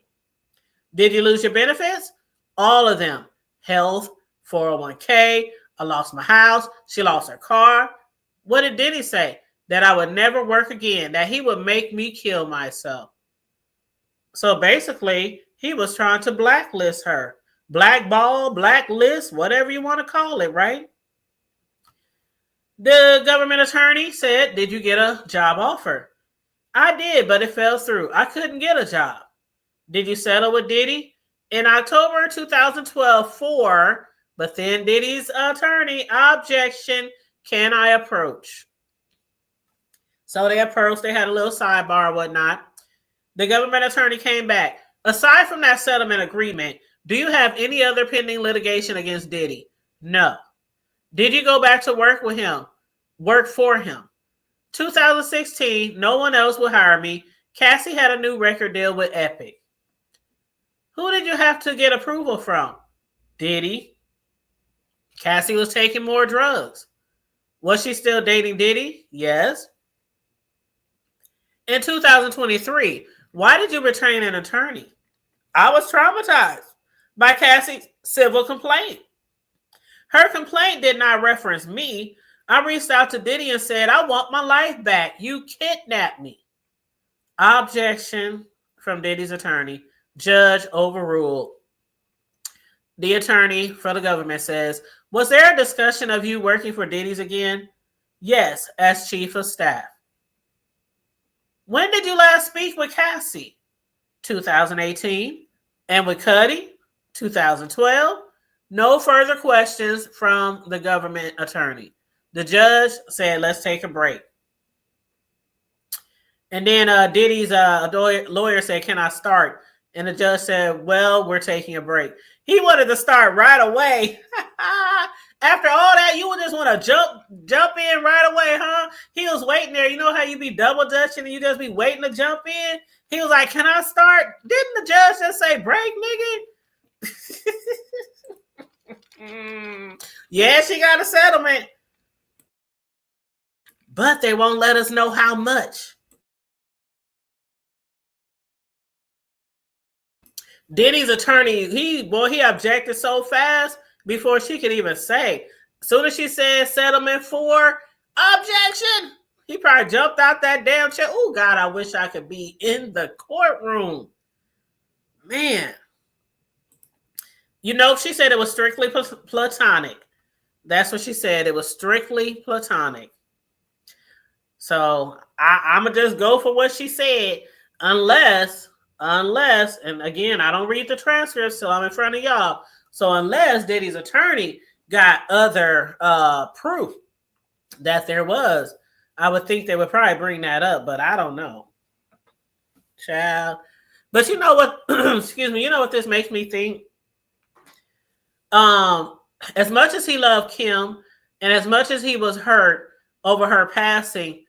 Did you lose your benefits? All of them. Health, 401k, I lost my house. She lost her car. What did Diddy say? That I would never work again, that he would make me kill myself. So basically, he was trying to blacklist her. Blackball, blacklist, whatever you want to call it, right? The government attorney said, did you get a job offer? I did, but it fell through. I couldn't get a job. Did you settle with Diddy? In October 2012, but then Diddy's attorney, objection, can I approach? So they approached, they had a little sidebar or whatnot. The government attorney came back. Aside from that settlement agreement, do you have any other pending litigation against Diddy? No. Did you go back to work with him? Work for him? 2016, no one else would hire me. Cassie had a new record deal with Epic. Who did you have to get approval from? Diddy. Cassie was taking more drugs. Was she still dating Diddy? Yes. In 2023, why did you retain an attorney? I was traumatized by Cassie's civil complaint. Her complaint did not reference me. I reached out to Diddy and said, I want my life back. You kidnapped me. Objection from Diddy's attorney. Judge overruled. The attorney for the government says, was there a discussion of you working for Diddy's again? Yes, as chief of staff. When did you last speak with Cassie? 2018. And with Cuddy? 2012, no further questions from the government attorney. The judge said, let's take a break. And then Diddy's lawyer said, can I start? And the judge said, well, we're taking a break. He wanted to start right away. After all that, you would just want to jump in right away, huh? He was waiting there. You know how you be double dutching and you just be waiting to jump in? He was like, can I start? Didn't the judge just say break, nigga? Yeah, she got a settlement. But they won't let us know how much. Diddy's attorney, he objected so fast before she could even say. As soon as she said settlement for objection, he probably jumped out that damn chair. Oh, God, I wish I could be in the courtroom. Man. You know, she said it was strictly platonic. That's what she said. It was strictly platonic. So I'm going to just go for what she said. Unless, and again, I don't read the transcripts till I'm in front of y'all. So unless Diddy's attorney got other proof that there was, I would think they would probably bring that up, but I don't know. Child. But you know what? Excuse me. You know what this makes me think? As much as he loved Kim and as much as he was hurt over her passing,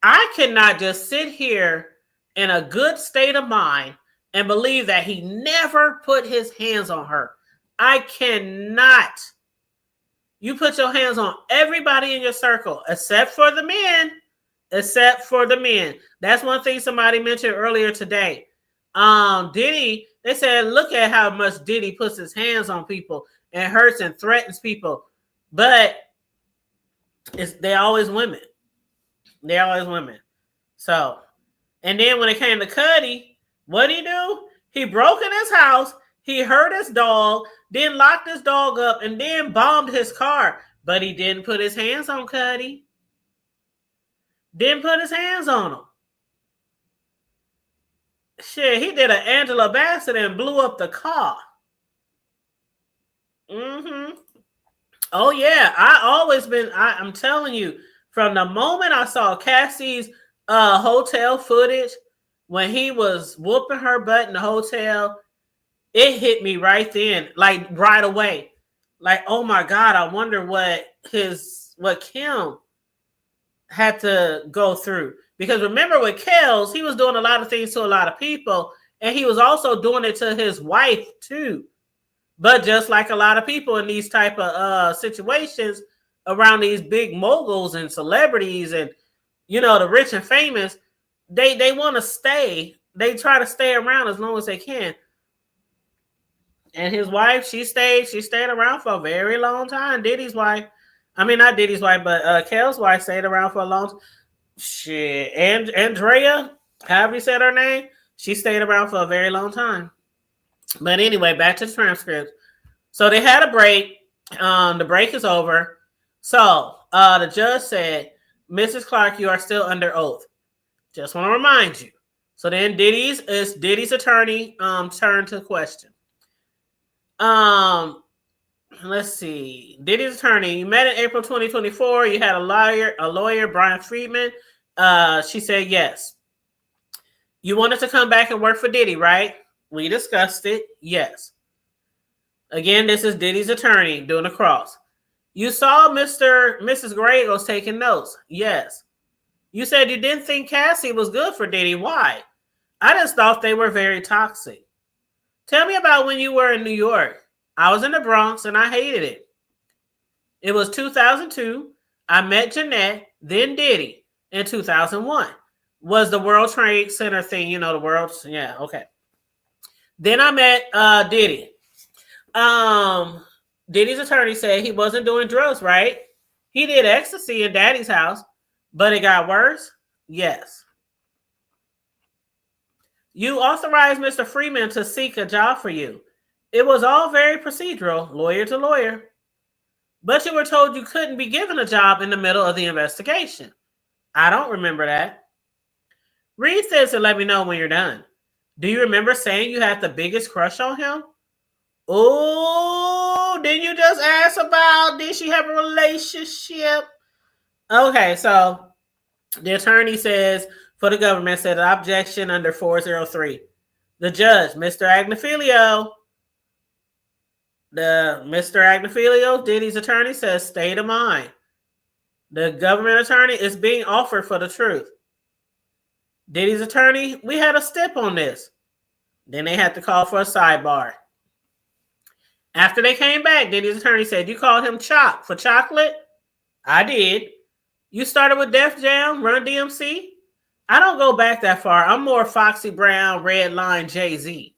I cannot just sit here in a good state of mind and believe that he never put his hands on her. I cannot. You put your hands on everybody in your circle, except for the men. Except for the men. That's one thing somebody mentioned earlier today. Diddy, they said, look at how much Diddy puts his hands on people and hurts and threatens people. But they're always women. They're always women. So, and then when it came to Cuddy, what did he do? He broke in his house. He hurt his dog, then locked his dog up, and then bombed his car. But he didn't put his hands on Cuddy. Didn't put his hands on him. Shit, he did an Angela Bassett and blew up the car. Oh, yeah. I'm telling you, from the moment I saw Cassie's hotel footage, when he was whooping her butt in the hotel, it hit me right then, like right away. Like, oh my God, I wonder what Kim had to go through. Because remember with Kells, he was doing a lot of things to a lot of people, and he was also doing it to his wife too. But just like a lot of people in these type of situations around these big moguls and celebrities and, you know, the rich and famous, they want to stay. They try to stay around as long as they can. And his wife, she stayed around for a very long time. Diddy's wife, I mean, not Diddy's wife, but Kel's wife stayed around for a long time. Shit. And Andrea, however you said her name, she stayed around for a very long time. But anyway, back to the transcript. So they had a break. The break is over. So the judge said, Mrs. Clark, you are still under oath. Just want to remind you. So then Diddy's attorney turned to question. Let's see. Diddy's attorney, you met in April 2024. You had a lawyer, Brian Friedman. She said yes. You wanted to come back and work for Diddy, right? We discussed it. Yes. Again, this is Diddy's attorney doing a cross. You saw Mrs. Gragos taking notes. Yes. You said you didn't think Cassie was good for Diddy. Why? I just thought they were very toxic. Tell me about when you were in New York. I was in the Bronx and I hated it. It was 2002. I met Jeanette, then Diddy in 2001. Was the World Trade Center thing, you know, the world. Yeah, okay. Then I met Diddy. Diddy's attorney said he wasn't doing drugs, right? He did ecstasy in Daddy's house, but it got worse? Yes. You authorized Mr. Freeman to seek a job for you. It was all very procedural, lawyer to lawyer. But you were told you couldn't be given a job in the middle of the investigation. I don't remember that. Read this and let me know when you're done. Do you remember saying you had the biggest crush on him? Oh, didn't you just ask about did she have a relationship? Okay, so the attorney says for the government said an objection under 403. The judge, Mr. Agnifilio, Diddy's attorney says state of mind. The government attorney is being offered for the truth. Diddy's attorney, we had a stip on this. Then they had to call for a sidebar. After they came back, Diddy's attorney said, you called him Choc for chocolate? I did. You started with Def Jam, Run DMC? I don't go back that far. I'm more Foxy Brown, Redline, Jay-Z.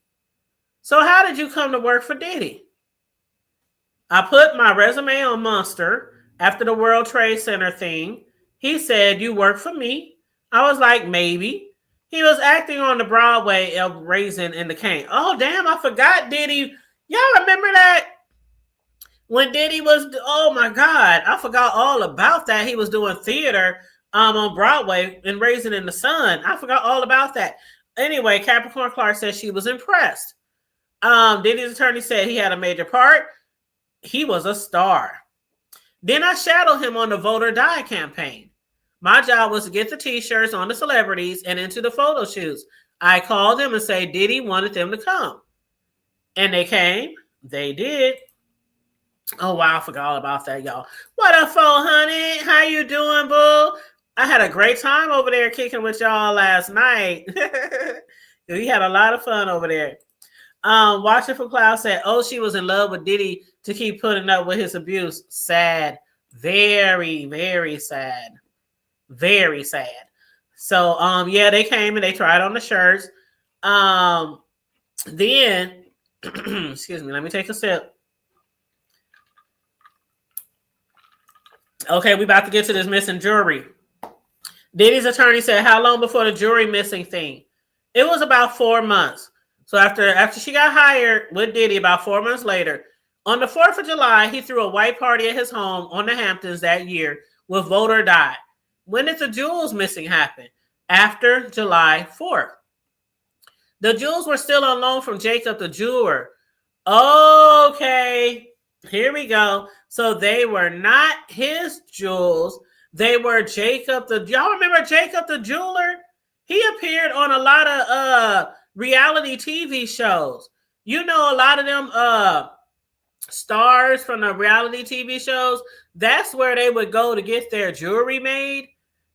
So how did you come to work for Diddy? I put my resume on Monster after the World Trade Center thing. He said, you work for me? I was like, maybe. He was acting on the Broadway of Raisin in the Cane. Oh, damn, I forgot Diddy. Y'all remember that? When Diddy was, oh my God, I forgot all about that. He was doing theater on Broadway and Raisin in the Sun. I forgot all about that. Anyway, Capricorn Clark said she was impressed. Diddy's attorney said he had a major part. He was a star. Then I shadowed him on the Vote or Die campaign. My job was to get the t-shirts on the celebrities and into the photo shoots. I called them and said Diddy wanted them to come. And they came. They did. Oh, wow. I forgot all about that, y'all. What up, Fo Honey? How you doing, boo? I had a great time over there kicking with y'all last night. We had a lot of fun over there. Watching for Cloud said, oh, she was in love with Diddy to keep putting up with his abuse. Sad. Very, very sad. Very sad. So, yeah, they came and they tried on the shirts. Then, excuse me, let me take a sip. Okay, we about to get to this missing jewelry. Diddy's attorney said, how long before the jewelry missing thing? It was about 4 months. So after she got hired with Diddy, about 4 months later, on the 4th of July, he threw a white party at his home on the Hamptons that year with Vote or Die. When did the jewels missing happen? After July 4th. The jewels were still on loan from Jacob the jeweler. Okay, here we go. So they were not his jewels. They were Jacob the... Y'all remember Jacob the jeweler? He appeared on a lot of reality TV shows. You know, a lot of them stars from the reality TV shows, that's where they would go to get their jewelry made.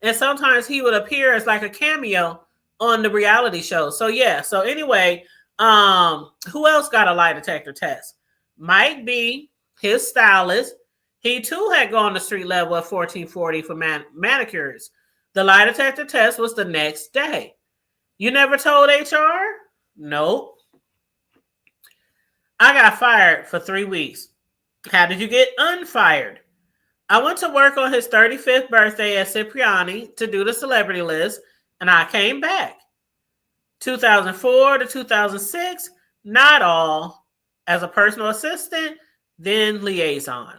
And sometimes he would appear as like a cameo on the reality show. So yeah. So anyway, who else got a lie detector test? Mike B, his stylist. He too had gone to street level at 1440 for manicures. The lie detector test was the next day. You never told HR? Nope. I got fired for 3 weeks. How did you get unfired? I went to work on his 35th birthday at Cipriani to do the celebrity list, and I came back. 2004 to 2006, not all, as a personal assistant, then liaison.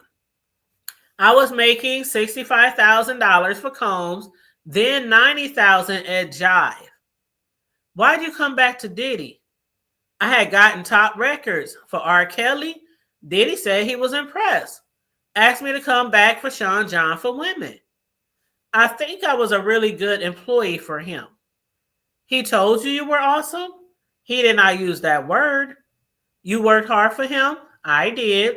I was making $65,000 for Combs, then $90,000 at Jive. Why'd you come back to Diddy? I had gotten top records for R. Kelly. Diddy said he was impressed. Asked me to come back for Sean John for women. I think I was a really good employee for him. He told you were awesome? He did not use that word. You worked hard for him? I did.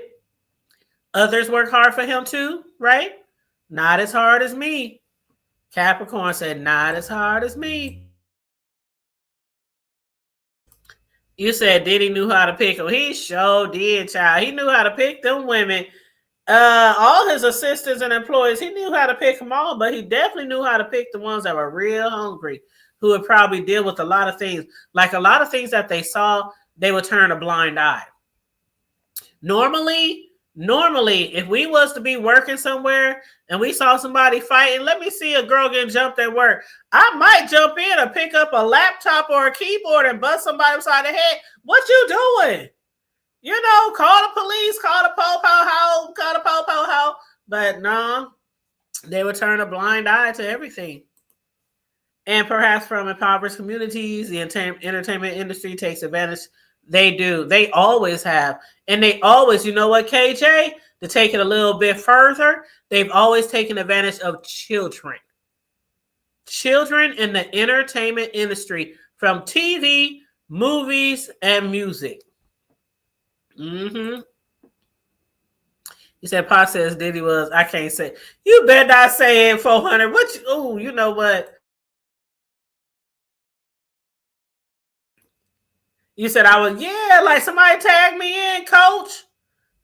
Others work hard for him too, right? Not as hard as me. Capricorn said, not as hard as me. You said Diddy knew how to pick them. He sure did, child. He knew how to pick them women. All his assistants and employees, he knew how to pick them all, but he definitely knew how to pick the ones that were real hungry, who would probably deal with a lot of things. Like a lot of things that they saw, they would turn a blind eye. Normally, if we was to be working somewhere and we saw somebody fighting, let me see a girl getting jumped at work, I might jump in and pick up a laptop or a keyboard and bust somebody upside the head. What you doing? You know, call the police, call the po-po-ho. But no, they would turn a blind eye to everything. And perhaps from impoverished communities, the entertainment industry takes advantage They do. They always have. And they always, you know what, KJ? To take it a little bit further, they've always taken advantage of children. Children in the entertainment industry, from TV, movies, and music. Mm-hmm. You said Pop says Diddy was, I can't say. You better not say it, 400. You know what? You said I was, yeah, like somebody tag me in, coach.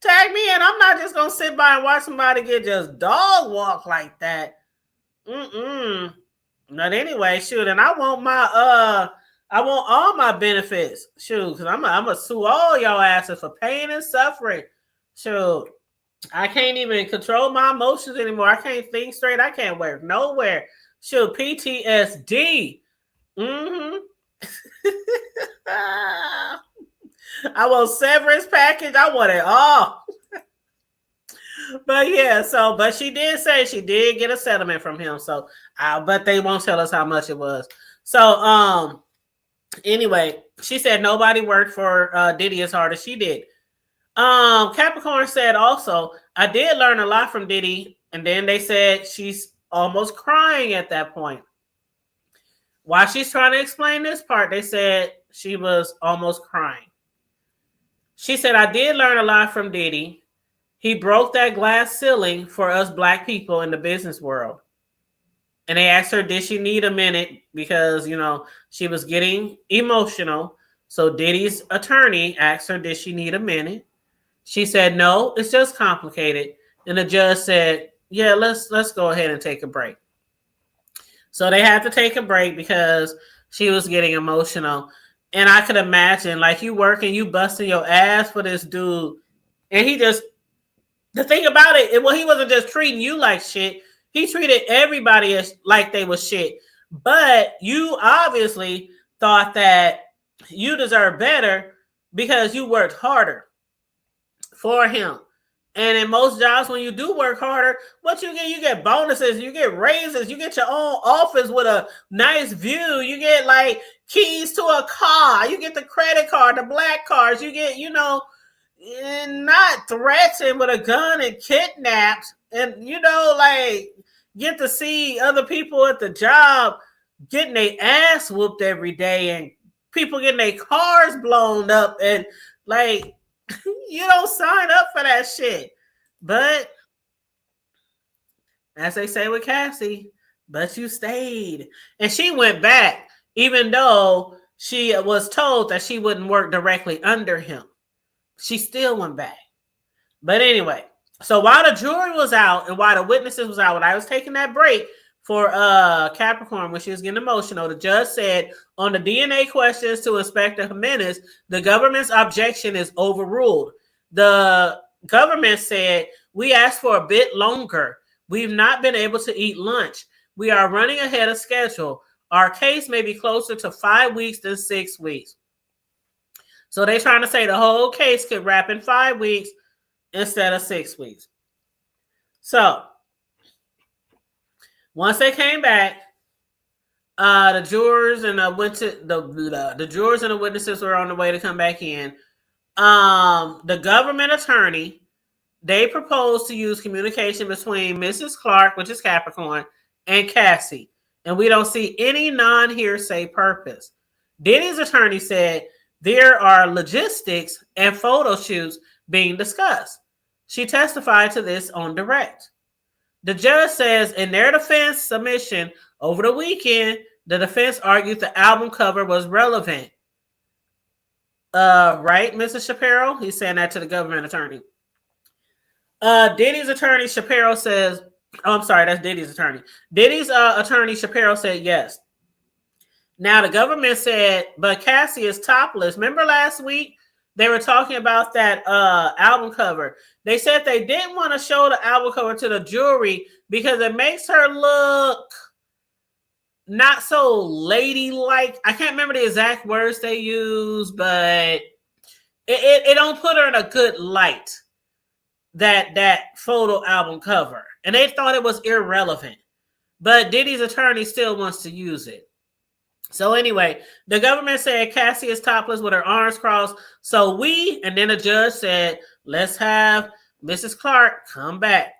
Tag me in. I'm not just going to sit by and watch somebody get just dog walk like that. But anyway, shoot, and I want all my benefits. Shoot, because I'm going to sue all y'all asses for pain and suffering. Shoot. I can't even control my emotions anymore. I can't think straight. I can't work nowhere. Shoot, PTSD. I want severance package. I want it all. But yeah, but she did say she did get a settlement from him. So, but they won't tell us how much it was. So, anyway, she said nobody worked for Diddy as hard as she did. Capricorn said also, I did learn a lot from Diddy, and then they said she's almost crying at that point. While she's trying to explain this part, they said she was almost crying. She said, I did learn a lot from Diddy. He broke that glass ceiling for us Black people in the business world. And they asked her, did she need a minute? Because, she was getting emotional. So Diddy's attorney asked her, did she need a minute? She said, no, it's just complicated. And the judge said, yeah, let's go ahead and take a break. So they had to take a break because she was getting emotional. And I could imagine, like, you working, you busting your ass for this dude. And the thing about it, he wasn't just treating you like shit. He treated everybody like they was shit. But you obviously thought that you deserve better because you worked harder for him. And in most jobs, when you do work harder, what you get? You get bonuses, you get raises, you get your own office with a nice view, you get like keys to a car, you get the credit card, the black cards, you get, not threatened with a gun and kidnapped, and like get to see other people at the job getting their ass whooped every day, and people getting their cars blown up, and like you don't sign up for that shit. But as they say with Cassie, but you stayed. And she went back, even though she was told that she wouldn't work directly under him. She still went back. But anyway, so while the jury was out and while the witnesses was out, when I was taking that break for Capricorn, when she was getting emotional, the judge said on the DNA questions to Inspector Jimenez, the government's objection is overruled. The government said, we asked for a bit longer. We've not been able to eat lunch. We are running ahead of schedule. Our case may be closer to 5 weeks than 6 weeks. So they're trying to say the whole case could wrap in 5 weeks instead of 6 weeks. So once they came back, the jurors and the jurors and the witnesses were on the way to come back in. The government attorney, they proposed to use communication between Mrs. Clark, which is Capricorn, and Cassie, and we don't see any non-hearsay purpose. Diddy's attorney said there are logistics and photo shoots being discussed. She testified to this on direct. The judge says in their defense submission over the weekend, the defense argued the album cover was relevant. Right, Mrs. Shapiro? He's saying that to the government attorney. Diddy's attorney, Shapiro, says, I'm sorry, that's Diddy's attorney. Diddy's attorney, Shapiro, said yes. Now, the government said, but Cassie is topless. Remember last week, they were talking about that album cover. They said they didn't want to show the album cover to the jury because it makes her look not so ladylike. I can't remember the exact words they use, but it don't put her in a good light, that photo album cover. And they thought it was irrelevant. But Diddy's attorney still wants to use it. So anyway, the government said Cassie is topless with her arms crossed. So and then the judge said, let's have Mrs. Clark come back.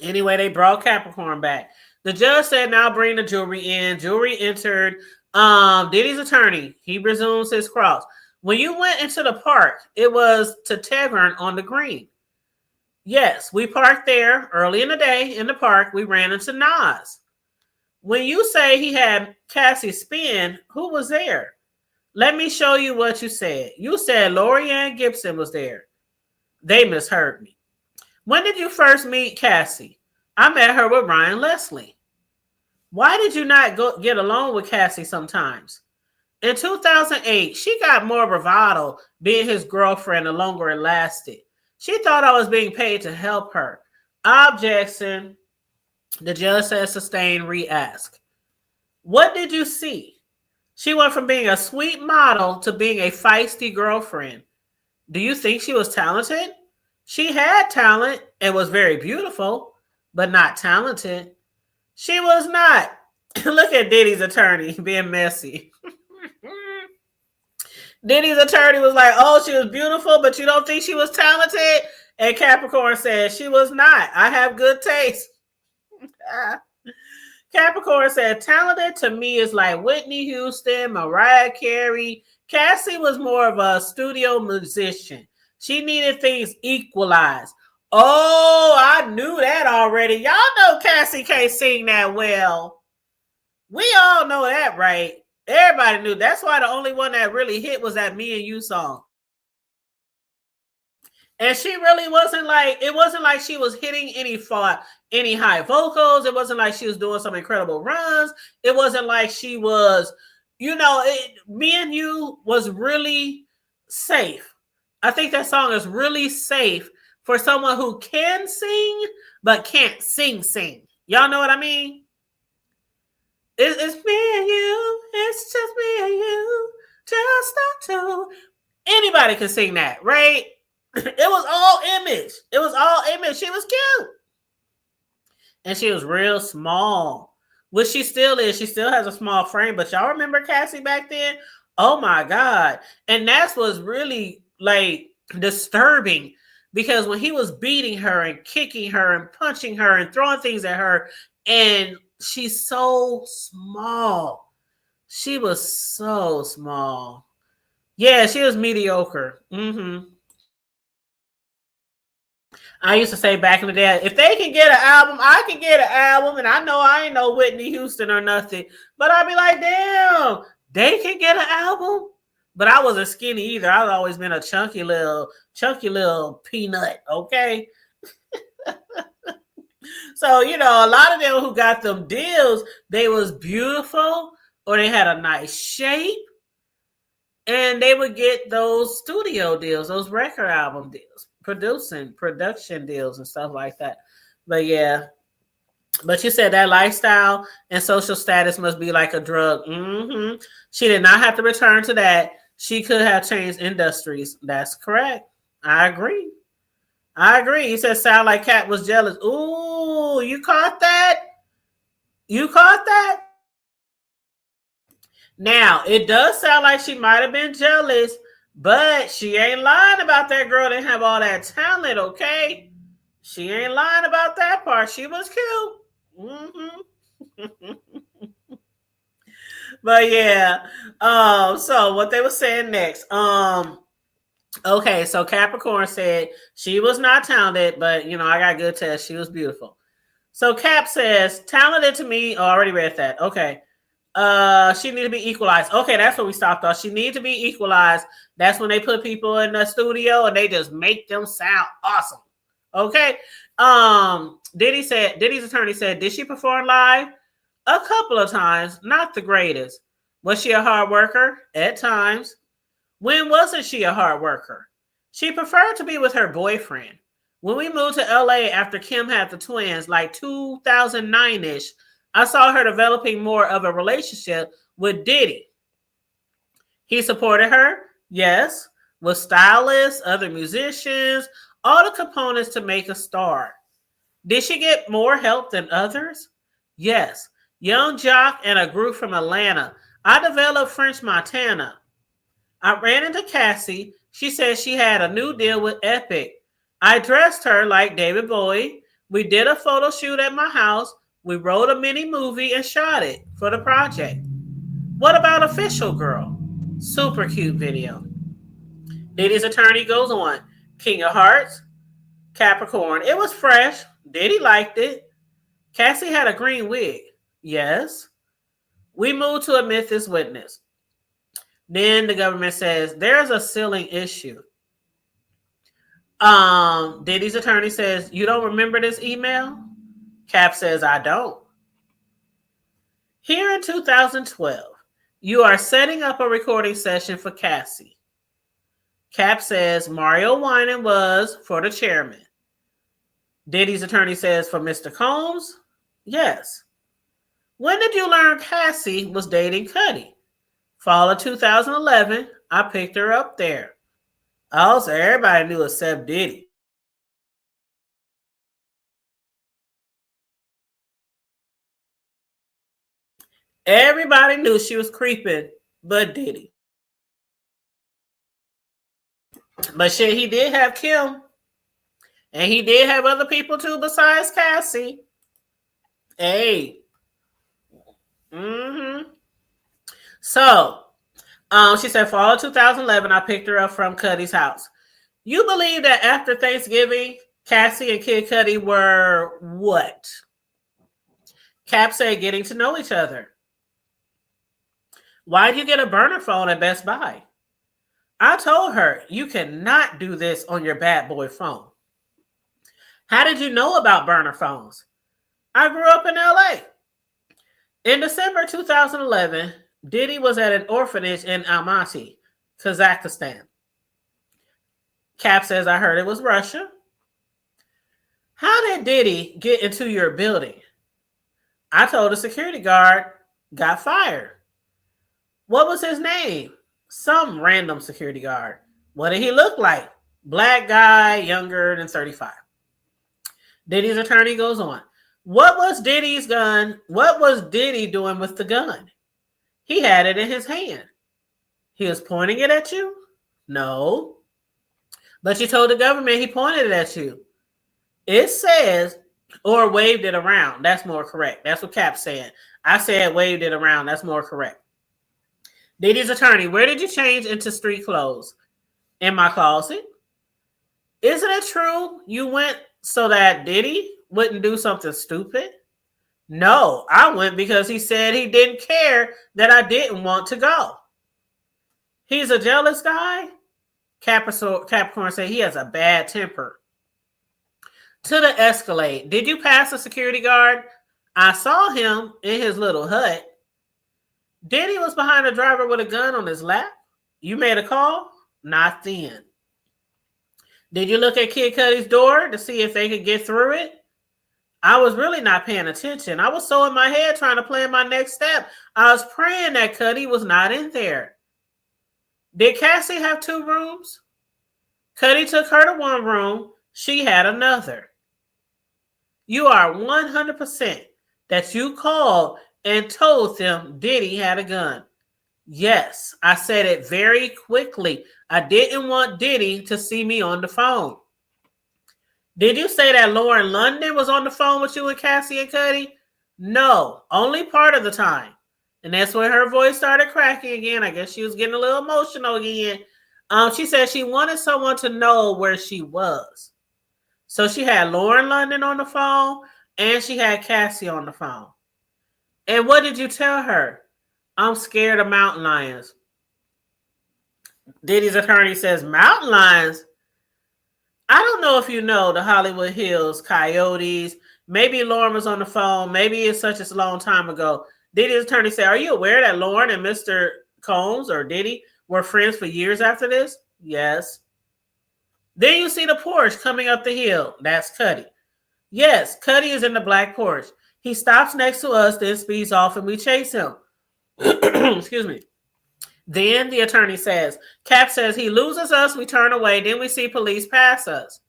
Anyway, they brought Capricorn back. The judge said, now bring the jewelry in. Jewelry entered. Diddy's attorney, he resumes his cross. When you went into the park, it was to Tavern on the Green. Yes, we parked there early in the day in the park. We ran into Nas. When you say he had Cassie spin, who was there? Let me show you what you said. You said Lorianne Gibson was there. They misheard me. When did you first meet Cassie? I met her with Ryan Leslie. Why did you not get along with Cassie sometimes? In 2008, she got more bravado being his girlfriend the longer it lasted. She thought I was being paid to help her. Objection. The judge said sustained, re-ask. What did you see? She went from being a sweet model to being a feisty girlfriend. Do you think she was talented? She had talent and was very beautiful, but not talented. She was not. Look at Diddy's attorney being messy. Diddy's attorney was like, oh, she was beautiful, but you don't think she was talented? And Capricorn said, she was not. I have good taste. Capricorn said, talented to me is like Whitney Houston, Mariah Carey. Cassie was more of a studio musician. She needed things equalized. Oh, I knew that already. Y'all know Cassie can't sing that well. We all know that, right? Everybody knew. That's why the only one that really hit was that Me and You song. And she really wasn't like, it wasn't like she was hitting any high vocals. It wasn't like she was doing some incredible runs. It wasn't like she was, Me and You was really safe. I think that song is really safe for someone who can sing, but can't sing. Y'all know what I mean? It's me and you. It's just me and you. Just not two. Anybody can sing that, right? It was all image. She was cute. And she was real small, which she still is. She still has a small frame. But y'all remember Cassie back then? Oh, my God. And that was really, disturbing. Because when he was beating her and kicking her and punching her and throwing things at her, and she's so small. She was so small. Yeah, she was mediocre. I used to say back in the day, if they can get an album, I can get an album. And I know I ain't no Whitney Houston or nothing. But I'd be like, damn, they can get an album? But I wasn't skinny either. I've always been a chunky little peanut, okay? So, a lot of them who got them deals, they was beautiful or they had a nice shape. And they would get those studio deals, those record album deals, production deals and stuff like that. But yeah. But you said that lifestyle and social status must be like a drug. She did not have to return to that. She could have changed industries. That's correct. I agree. You said sound like Cat was jealous. Ooh, you caught that? Now, it does sound like she might have been jealous, but she ain't lying about that girl didn't have all that talent, okay? She ain't lying about that part. She was cute. But yeah. So what they were saying next. Okay, so Capricorn said she was not talented, but I got good taste. She was beautiful. So Cap says, talented to me. Oh, I already read that. Okay. She need to be equalized. Okay, that's what we stopped off. She need to be equalized. That's when they put people in the studio and they just make them sound awesome. Okay. Diddy's attorney said, did she perform live? A couple of times, not the greatest. Was she a hard worker? At times. When wasn't she a hard worker? She preferred to be with her boyfriend. When we moved to LA after Kim had the twins, like 2009-ish, I saw her developing more of a relationship with Diddy. He supported her, yes, with stylists, other musicians, all the components to make a star. Did she get more help than others? Yes. Young jock and a group from Atlanta. I developed French Montana. I ran into Cassie. She said she had a new deal with Epic. I dressed her like David Bowie. We did a photo shoot at my house. We wrote a mini movie and shot it for the project. What about Official Girl? Super cute video. Diddy's attorney goes on. King of Hearts, Capricorn. It was fresh. Diddy liked it. Cassie had a green wig. Yes. We moved to admit this witness. Then the government says there's a ceiling issue. Diddy's attorney says, you don't remember this email? Cap says, I don't. Here in 2012, you are setting up a recording session for Cassie. Cap says Mario Winan was for the chairman. Diddy's attorney says for Mr. Combs? Yes. When did you learn Cassie was dating Cuddy? Fall of 2011. I picked her up there. Also, everybody knew except Diddy. Everybody knew she was creeping, but Diddy. But shit, he did have Kim. And he did have other people too besides Cassie. Hey. So, she said, fall of 2011, I picked her up from Cuddy's house. You believe that after Thanksgiving, Cassie and Kid Cudi were what? Cap said getting to know each other. Why'd you get a burner phone at Best Buy? I told her, you cannot do this on your bad boy phone. How did you know about burner phones? I grew up in LA. In December 2011, Diddy was at an orphanage in Almaty, Kazakhstan. Cap says, I heard it was Russia. How did Diddy get into your building? I told a security guard, got fired. What was his name? Some random security guard. What did he look like? Black guy, younger than 35. Diddy's attorney goes on. What was Diddy's gun? What was Diddy doing with the gun? He had it in his hand. He was pointing it at you? No. But you told the government he pointed it at you. It says, or waved it around. That's more correct. That's what Cap's saying. I said waved it around. That's more correct. Diddy's attorney, where did you change into street clothes? In my closet. Isn't it true you went so that Diddy wouldn't do something stupid? No, I went because he said he didn't care that I didn't want to go. He's a jealous guy? Capricorn said he has a bad temper. To the Escalade. Did you pass a security guard? I saw him in his little hut. Diddy was behind the driver with a gun on his lap. You made a call? Not then. Did you look at Kid Cudi's door to see if they could get through it? I was really not paying attention. I was so in my head trying to plan my next step. I was praying that Cudi was not in there. Did Cassie have 2 rooms? Cudi took her to one room. She had another. You are 100% that you called and told them Diddy had a gun. Yes, I said it very quickly. I didn't want Diddy to see me on the phone. Did you say that Lauren London was on the phone with you and Cassie and Cudi? No, only part of the time. And that's when her voice started cracking again. I guess she was getting a little emotional again. She said she wanted someone to know where she was. So she had Lauren London on the phone and she had Cassie on the phone. And what did you tell her? I'm scared of mountain lions. Diddy's attorney says, mountain lions? I don't know if you know the Hollywood Hills Coyotes. Maybe Lauren was on the phone. Maybe it's such a long time ago. Diddy's attorney said, are you aware that Lauren and Mr. Combs or Diddy were friends for years after this? Yes. Then you see the Porsche coming up the hill. That's Cudi. Yes, Cudi is in the black Porsche. He stops next to us, then speeds off, and we chase him. Excuse me. Then the attorney says, Cap says he loses us, we turn away, then we see police pass us.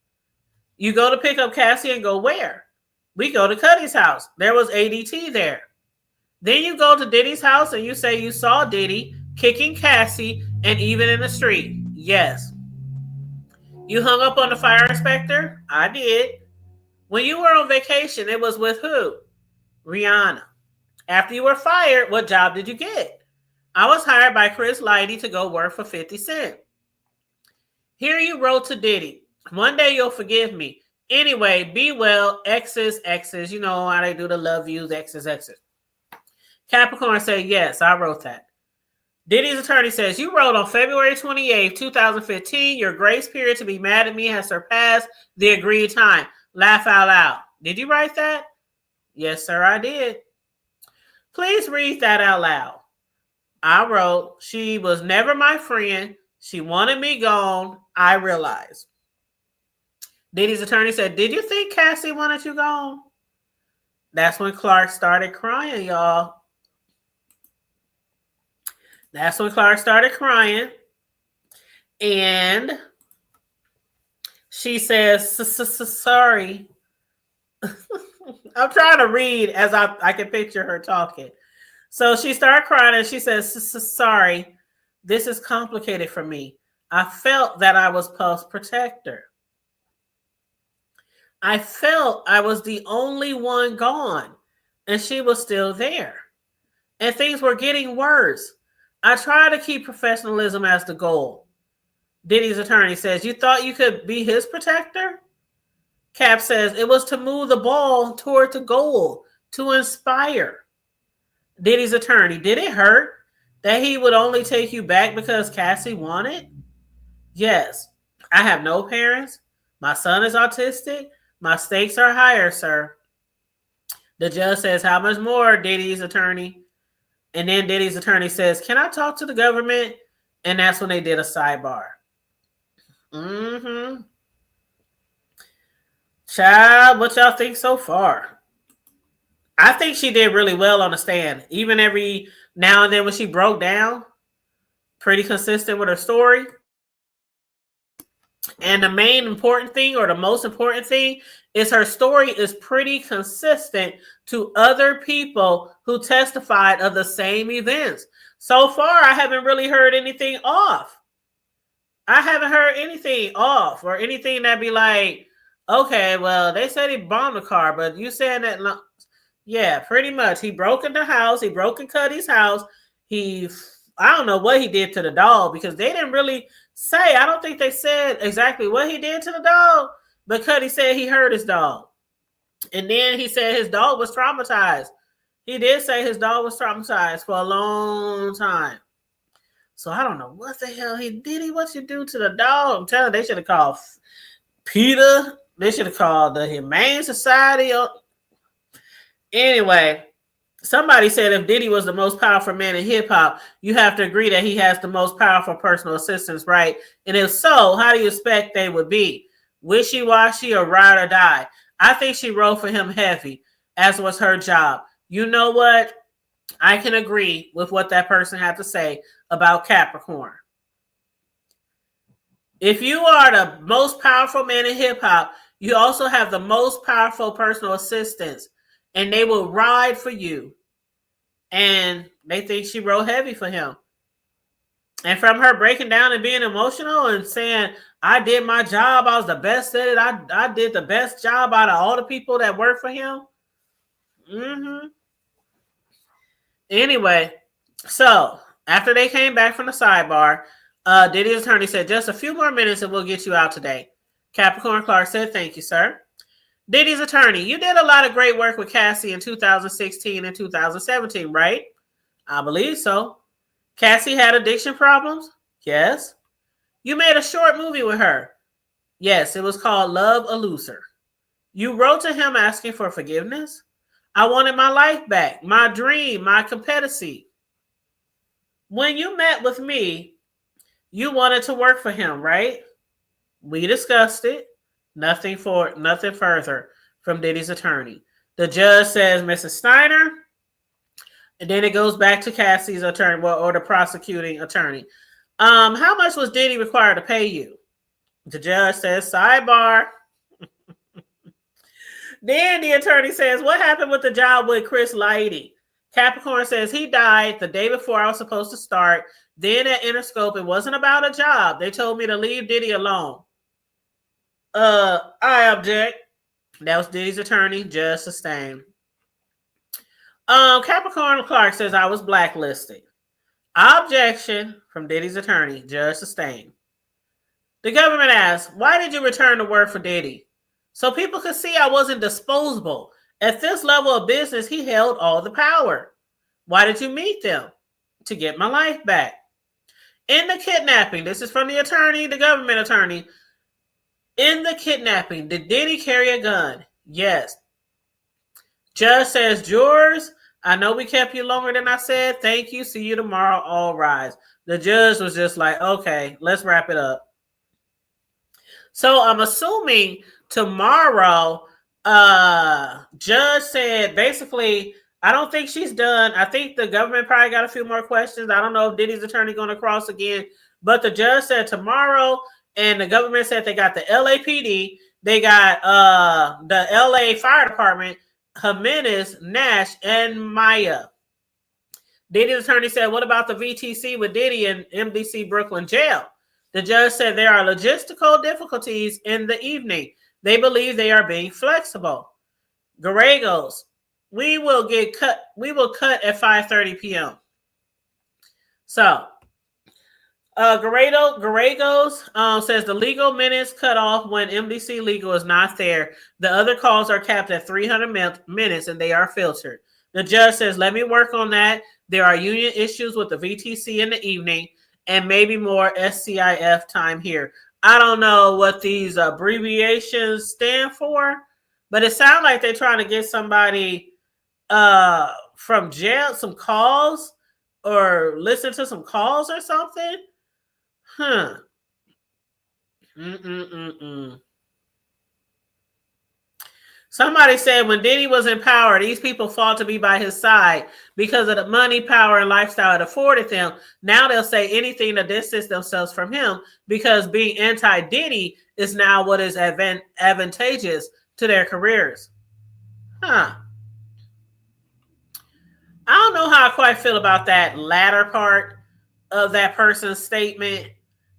You go to pick up Cassie and go where? We go to Cudi's house. There was ADT there. Then you go to Diddy's house and you say you saw Diddy kicking Cassie and even in the street. Yes. You hung up on the fire inspector? I did. When you were on vacation, it was with who? Rihanna. After you were fired, what job did you get? I was hired by Chris Lighty to go work for 50 Cent. Here you wrote to Diddy. One day you'll forgive me. Anyway, be well. X's, X's. You know how they do the love yous, X's, X's. Capricorn said, yes, I wrote that. Diddy's attorney says, you wrote on February 28th, 2015, your grace period to be mad at me has surpassed the agreed time. Laugh out loud. Did you write that? Yes, sir, I did. Please read that out loud. I wrote, she was never my friend. She wanted me gone. I realized. Diddy's attorney said, did you think Cassie wanted you gone? That's when Clark started crying, y'all. That's when Clark started crying. And she says, sorry. I'm trying to read as I can picture her talking. So she started crying and she says, sorry, this is complicated for me. I felt that I was Puff's protector. I felt I was the only one gone and she was still there. And things were getting worse. I tried to keep professionalism as the goal. Diddy's attorney says, you thought you could be his protector? Cap says, it was to move the ball toward the goal, to inspire. Diddy's attorney, did it hurt that he would only take you back because Cassie wanted? Yes. I have no parents. My son is autistic. My stakes are higher, sir. The judge says, how much more, Diddy's attorney? And then Diddy's attorney says, can I talk to the government? And that's when they did a sidebar. Child, what y'all think so far? I think she did really well on the stand. Even every now and then when she broke down, pretty consistent with her story. And the main important thing, or the most important thing, is her story is pretty consistent to other people who testified of the same events. So far, I haven't really heard anything off. I haven't heard anything off or anything that be like, okay, well, they said he bombed the car, but you saying that, yeah, pretty much. He broke in the house. He broke in Cuddy's house. I don't know what he did to the dog because they didn't really say. I don't think they said exactly what he did to the dog, but Cuddy said he hurt his dog. And then he said his dog was traumatized. He did say his dog was traumatized for a long time. So I don't know what the hell he did. What you do to the dog? I'm telling you, they should have called PETA. They should have called the Humane Society. Anyway, somebody said if Diddy was the most powerful man in hip hop, you have to agree that he has the most powerful personal assistants, right? And if so, how do you expect they would be? Wishy-washy or ride or die? I think she wrote for him heavy, as was her job. You know what? I can agree with what that person had to say about Capricorn. If you are the most powerful man in hip hop, you also have the most powerful personal assistants, and they will ride for you. And they think she wrote heavy for him. And from her breaking down and being emotional and saying, I did my job, I was the best at it, I did the best job out of all the people that work for him. Anyway, so after they came back from the sidebar, Diddy's attorney said, just a few more minutes and we'll get you out today. Capricorn Clark said, thank you, sir. Diddy's attorney, you did a lot of great work with Cassie in 2016 and 2017, right? I believe so. Cassie had addiction problems? Yes. You made a short movie with her? Yes, it was called Love a Loser. You wrote to him asking for forgiveness? I wanted my life back, my dream, my competency. When you met with me, you wanted to work for him, right? We discussed it. Nothing further from Diddy's attorney. The judge says, Mrs. Steiner, and then it goes back to Cassie's attorney, or the prosecuting attorney. How much was Diddy required to pay you? The judge says, sidebar. Then the attorney says, what happened with the job with Chris Lighty? Capricorn says he died the day before I was supposed to start. Then at Interscope, it wasn't about a job. They told me to leave Diddy alone. I object. That was Diddy's attorney, Judge Sustain. Capricorn Clark says I was blacklisted. Objection from Diddy's attorney, Judge Sustain. The government asked, why did you return to work for Diddy? So people could see I wasn't disposable. At this level of business, he held all the power. Why did you meet them? To get my life back. In the kidnapping, this is from the attorney, the government attorney. In the kidnapping, did Diddy carry a gun? Yes. Judge says, jurors, I know we kept you longer than I said. Thank you. See you tomorrow. All rise. The judge was just like, okay, let's wrap it up. So I'm assuming tomorrow, judge said basically, I don't think she's done. I think the government probably got a few more questions. I don't know if Diddy's attorney going to cross again, but the judge said tomorrow, and the government said they got the LAPD, they got the LA Fire Department, Jimenez, Nash, and Maya. Diddy's attorney said, what about the VTC with Diddy in MDC Brooklyn jail? The judge said there are logistical difficulties in the evening. They believe they are being flexible. Garagos, we will cut at 5:30 p.m. So, Garagos says the legal minutes cut off when MDC legal is not there. The other calls are capped at 300 minutes and they are filtered. The judge says, let me work on that. There are union issues with the VTC in the evening and maybe more SCIF time here. I don't know what these abbreviations stand for, but it sounds like they're trying to get somebody from jail, some calls, or listen to some calls or something. Somebody said when Diddy was in power, these people fought to be by his side because of the money, power, and lifestyle it afforded them. Now they'll say anything to distance themselves from him because being anti-Diddy is now what is advantageous to their careers. I don't know how I quite feel about that latter part of that person's statement.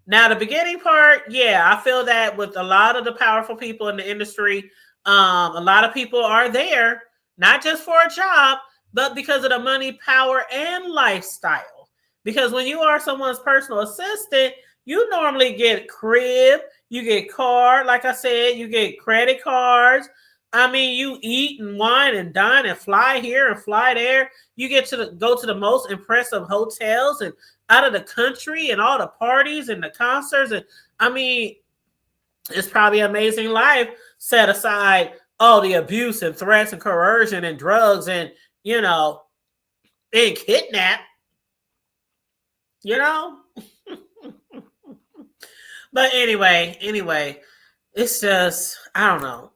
Now, the beginning part, yeah, I feel that with a lot of the powerful people in the industry, a lot of people are there, not just for a job, but because of the money, power, and lifestyle. Because when you are someone's personal assistant, you normally get crib, you get car, like I said, you get credit cards. I mean, you eat and wine and dine and fly here and fly there. You get to go to the most impressive hotels and out of the country and all the parties and the concerts. And I mean, it's probably an amazing life set aside all the abuse and threats and coercion and drugs and, you know, being kidnapped, you know. But anyway, it's just, I don't know.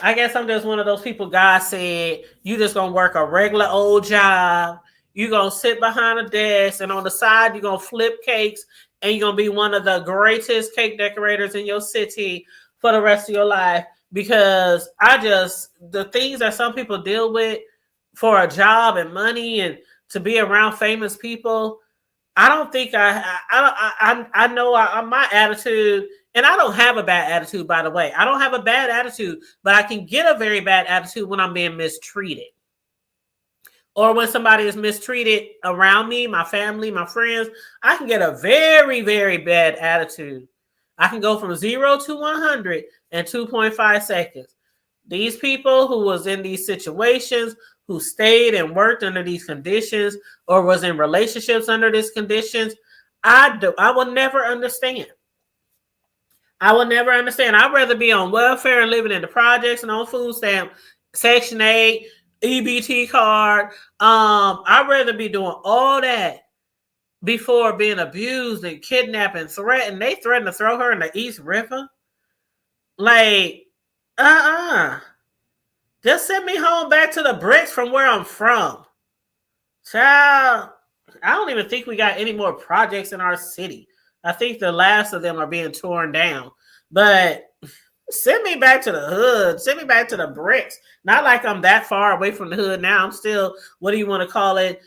I guess I'm just one of those people God said, you just going to work a regular old job. You're going to sit behind a desk and on the side, you're going to flip cakes and you're going to be one of the greatest cake decorators in your city for the rest of your life. Because the things that some people deal with for a job and money and to be around famous people, I don't think I know my attitude, and I don't have a bad attitude, by the way. I don't have a bad attitude, but I can get a very bad attitude when I'm being mistreated. Or when somebody is mistreated around me, my family, my friends, I can get a very, very bad attitude. I can go from 0 to 100 in 2.5 seconds. These people who was in these situations, who stayed and worked under these conditions or was in relationships under these conditions, I will never understand. I will never understand. I'd rather be on welfare and living in the projects and on food stamp, Section 8, EBT card. I'd rather be doing all that before being abused and kidnapped and threatened. They threatened to throw her in the East River. Like, just send me home back to the bricks from where I'm from. Child, I don't even think we got any more projects in our city. I think the last of them are being torn down. But Send me back to the hood. Send me back to the bricks. Not like I'm that far away from the hood now. I'm still, what do you want to call it?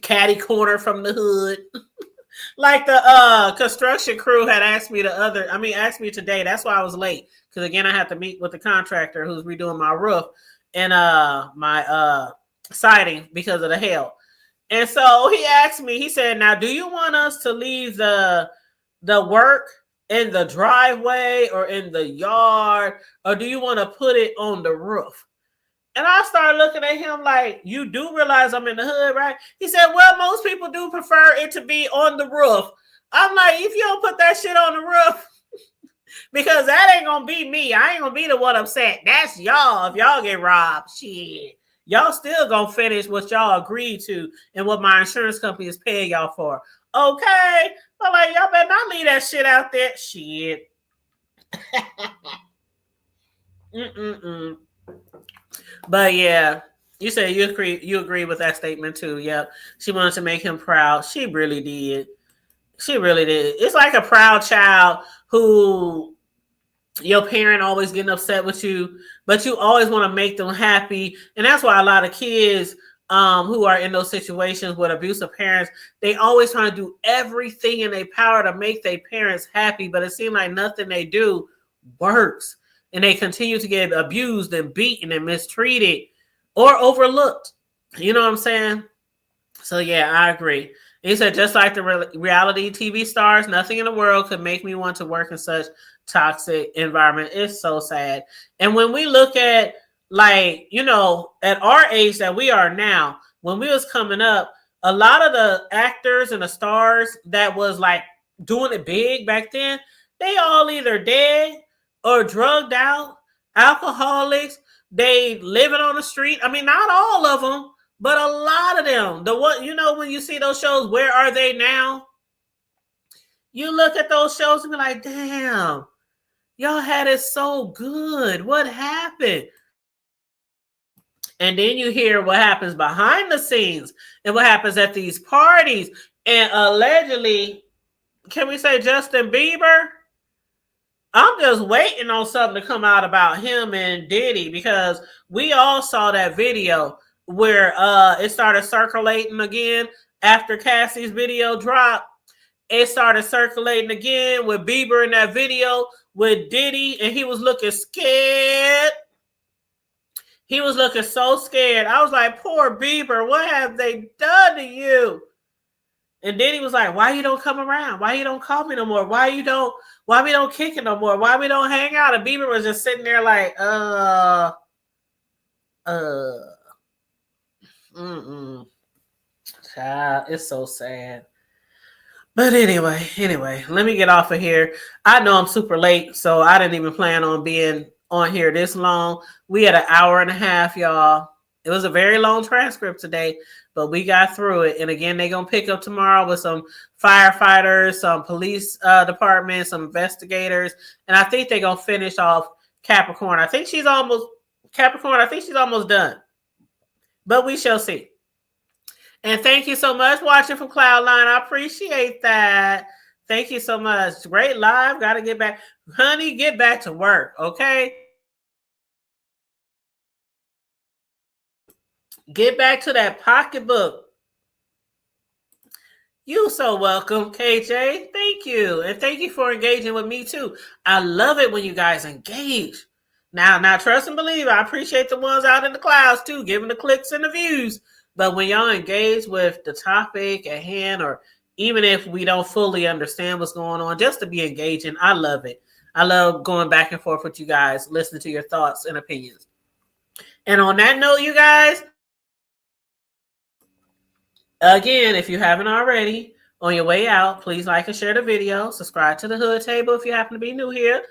Catty corner from the hood. Like the construction crew had asked me asked me today. That's why I was late. Because again, I had to meet with the contractor who's redoing my roof and my siding because of the hail. And so he asked me, he said, now, do you want us to leave the work in the driveway or in the yard, or do you want to put it on the roof? And I started looking at him like, you do realize I'm in the hood, right? He said, well, most people do prefer it to be on the roof. I'm like, if you don't put that shit on the roof, because that ain't going to be me. I ain't going to be the one upset. That's y'all. If y'all get robbed, shit. Y'all still going to finish what y'all agreed to and what my insurance company is paying y'all for. Okay? But like, y'all better not leave that shit out there. Shit. But yeah, you said you agree with that statement too. Yep. She wanted to make him proud. She really did. She really did. It's like a proud child who your parent always getting upset with you, but you always want to make them happy. And that's why a lot of kids who are in those situations with abusive parents, they always trying to do everything in their power to make their parents happy, but it seems like nothing they do works. And they continue to get abused and beaten and mistreated or overlooked. You know what I'm saying? So yeah, I agree. He said, just like the reality TV stars, nothing in the world could make me want to work in such toxic environment. It's so sad. And when we look at, like, you know, at our age that we are now, when we was coming up, a lot of the actors and the stars that was like doing it big back then, they all either dead or drugged out, alcoholics, they living on the street. I mean, not all of them, but a lot of them. The what, you know, when you see those shows, Where Are They Now? You look at those shows and be like, damn, y'all had it so good. What happened? And then you hear what happens behind the scenes and what happens at these parties. And allegedly, can we say Justin Bieber? I'm just waiting on something to come out about him and Diddy, because we all saw that video where it started circulating again after Cassie's video dropped. It started circulating again with Bieber in that video with Diddy, and he was looking scared. He was looking so scared. I was like, poor Bieber, what have they done to you? And Diddy was like, why you don't come around? Why you don't call me no more? Why we don't kick it no more? Why we don't hang out? And Bieber was just sitting there like, Child, it's so sad. But anyway, let me get off of here. I know I'm super late, so I didn't even plan on being on here this long. We had an hour and a half, y'all. It was a very long transcript today, but we got through it. And again, they're going to pick up tomorrow with some firefighters, some police department, some investigators. And I think they're going to finish off Capricorn. I think she's almost done. But we shall see. And thank you so much watching from Cloud9. I appreciate that. Thank you so much. Great live. Got to get back. Honey, get back to work, okay? Get back to that pocketbook. You so welcome, KJ. Thank you. And thank you for engaging with me too. I love it when you guys engage. Now, trust and believe, I appreciate the ones out in the clouds too, giving the clicks and the views. But when y'all engage with the topic at hand, or even if we don't fully understand what's going on, just to be engaging, I love it. I love going back and forth with you guys, listening to your thoughts and opinions. And on that note, you guys, again, if you haven't already, on your way out, please like and share the video. Subscribe to the Hood Table if you happen to be new here.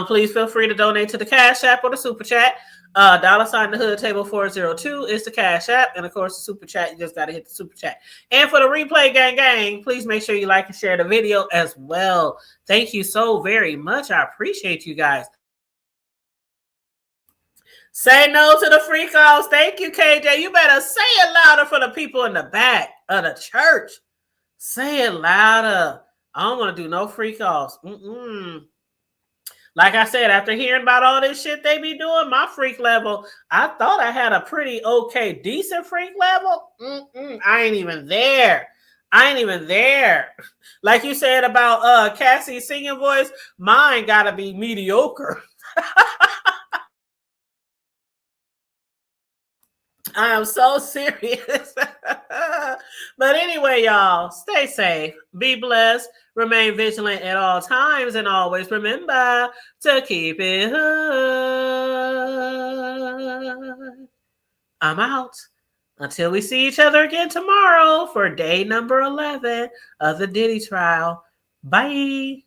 Please feel free to donate to the Cash App or the Super Chat. $, the Hood Table 402 is the Cash App. And of course, the Super Chat, you just got to hit the Super Chat. And for the replay gang, please make sure you like and share the video as well. Thank you so very much. I appreciate you guys. Say no to the free calls. Thank you, KJ. You better say it louder for the people in the back of the church. Say it louder. I don't want to do no free calls. Like I said, after hearing about all this shit they be doing, my freak level, I thought I had a pretty okay, decent freak level. I ain't even there. I ain't even there. Like you said about Cassie's singing voice, mine gotta be mediocre. I am so serious. But anyway, y'all, stay safe, be blessed, remain vigilant at all times, and always remember to keep it hood. I'm out. Until we see each other again tomorrow for day number 11 of the Diddy trial. Bye.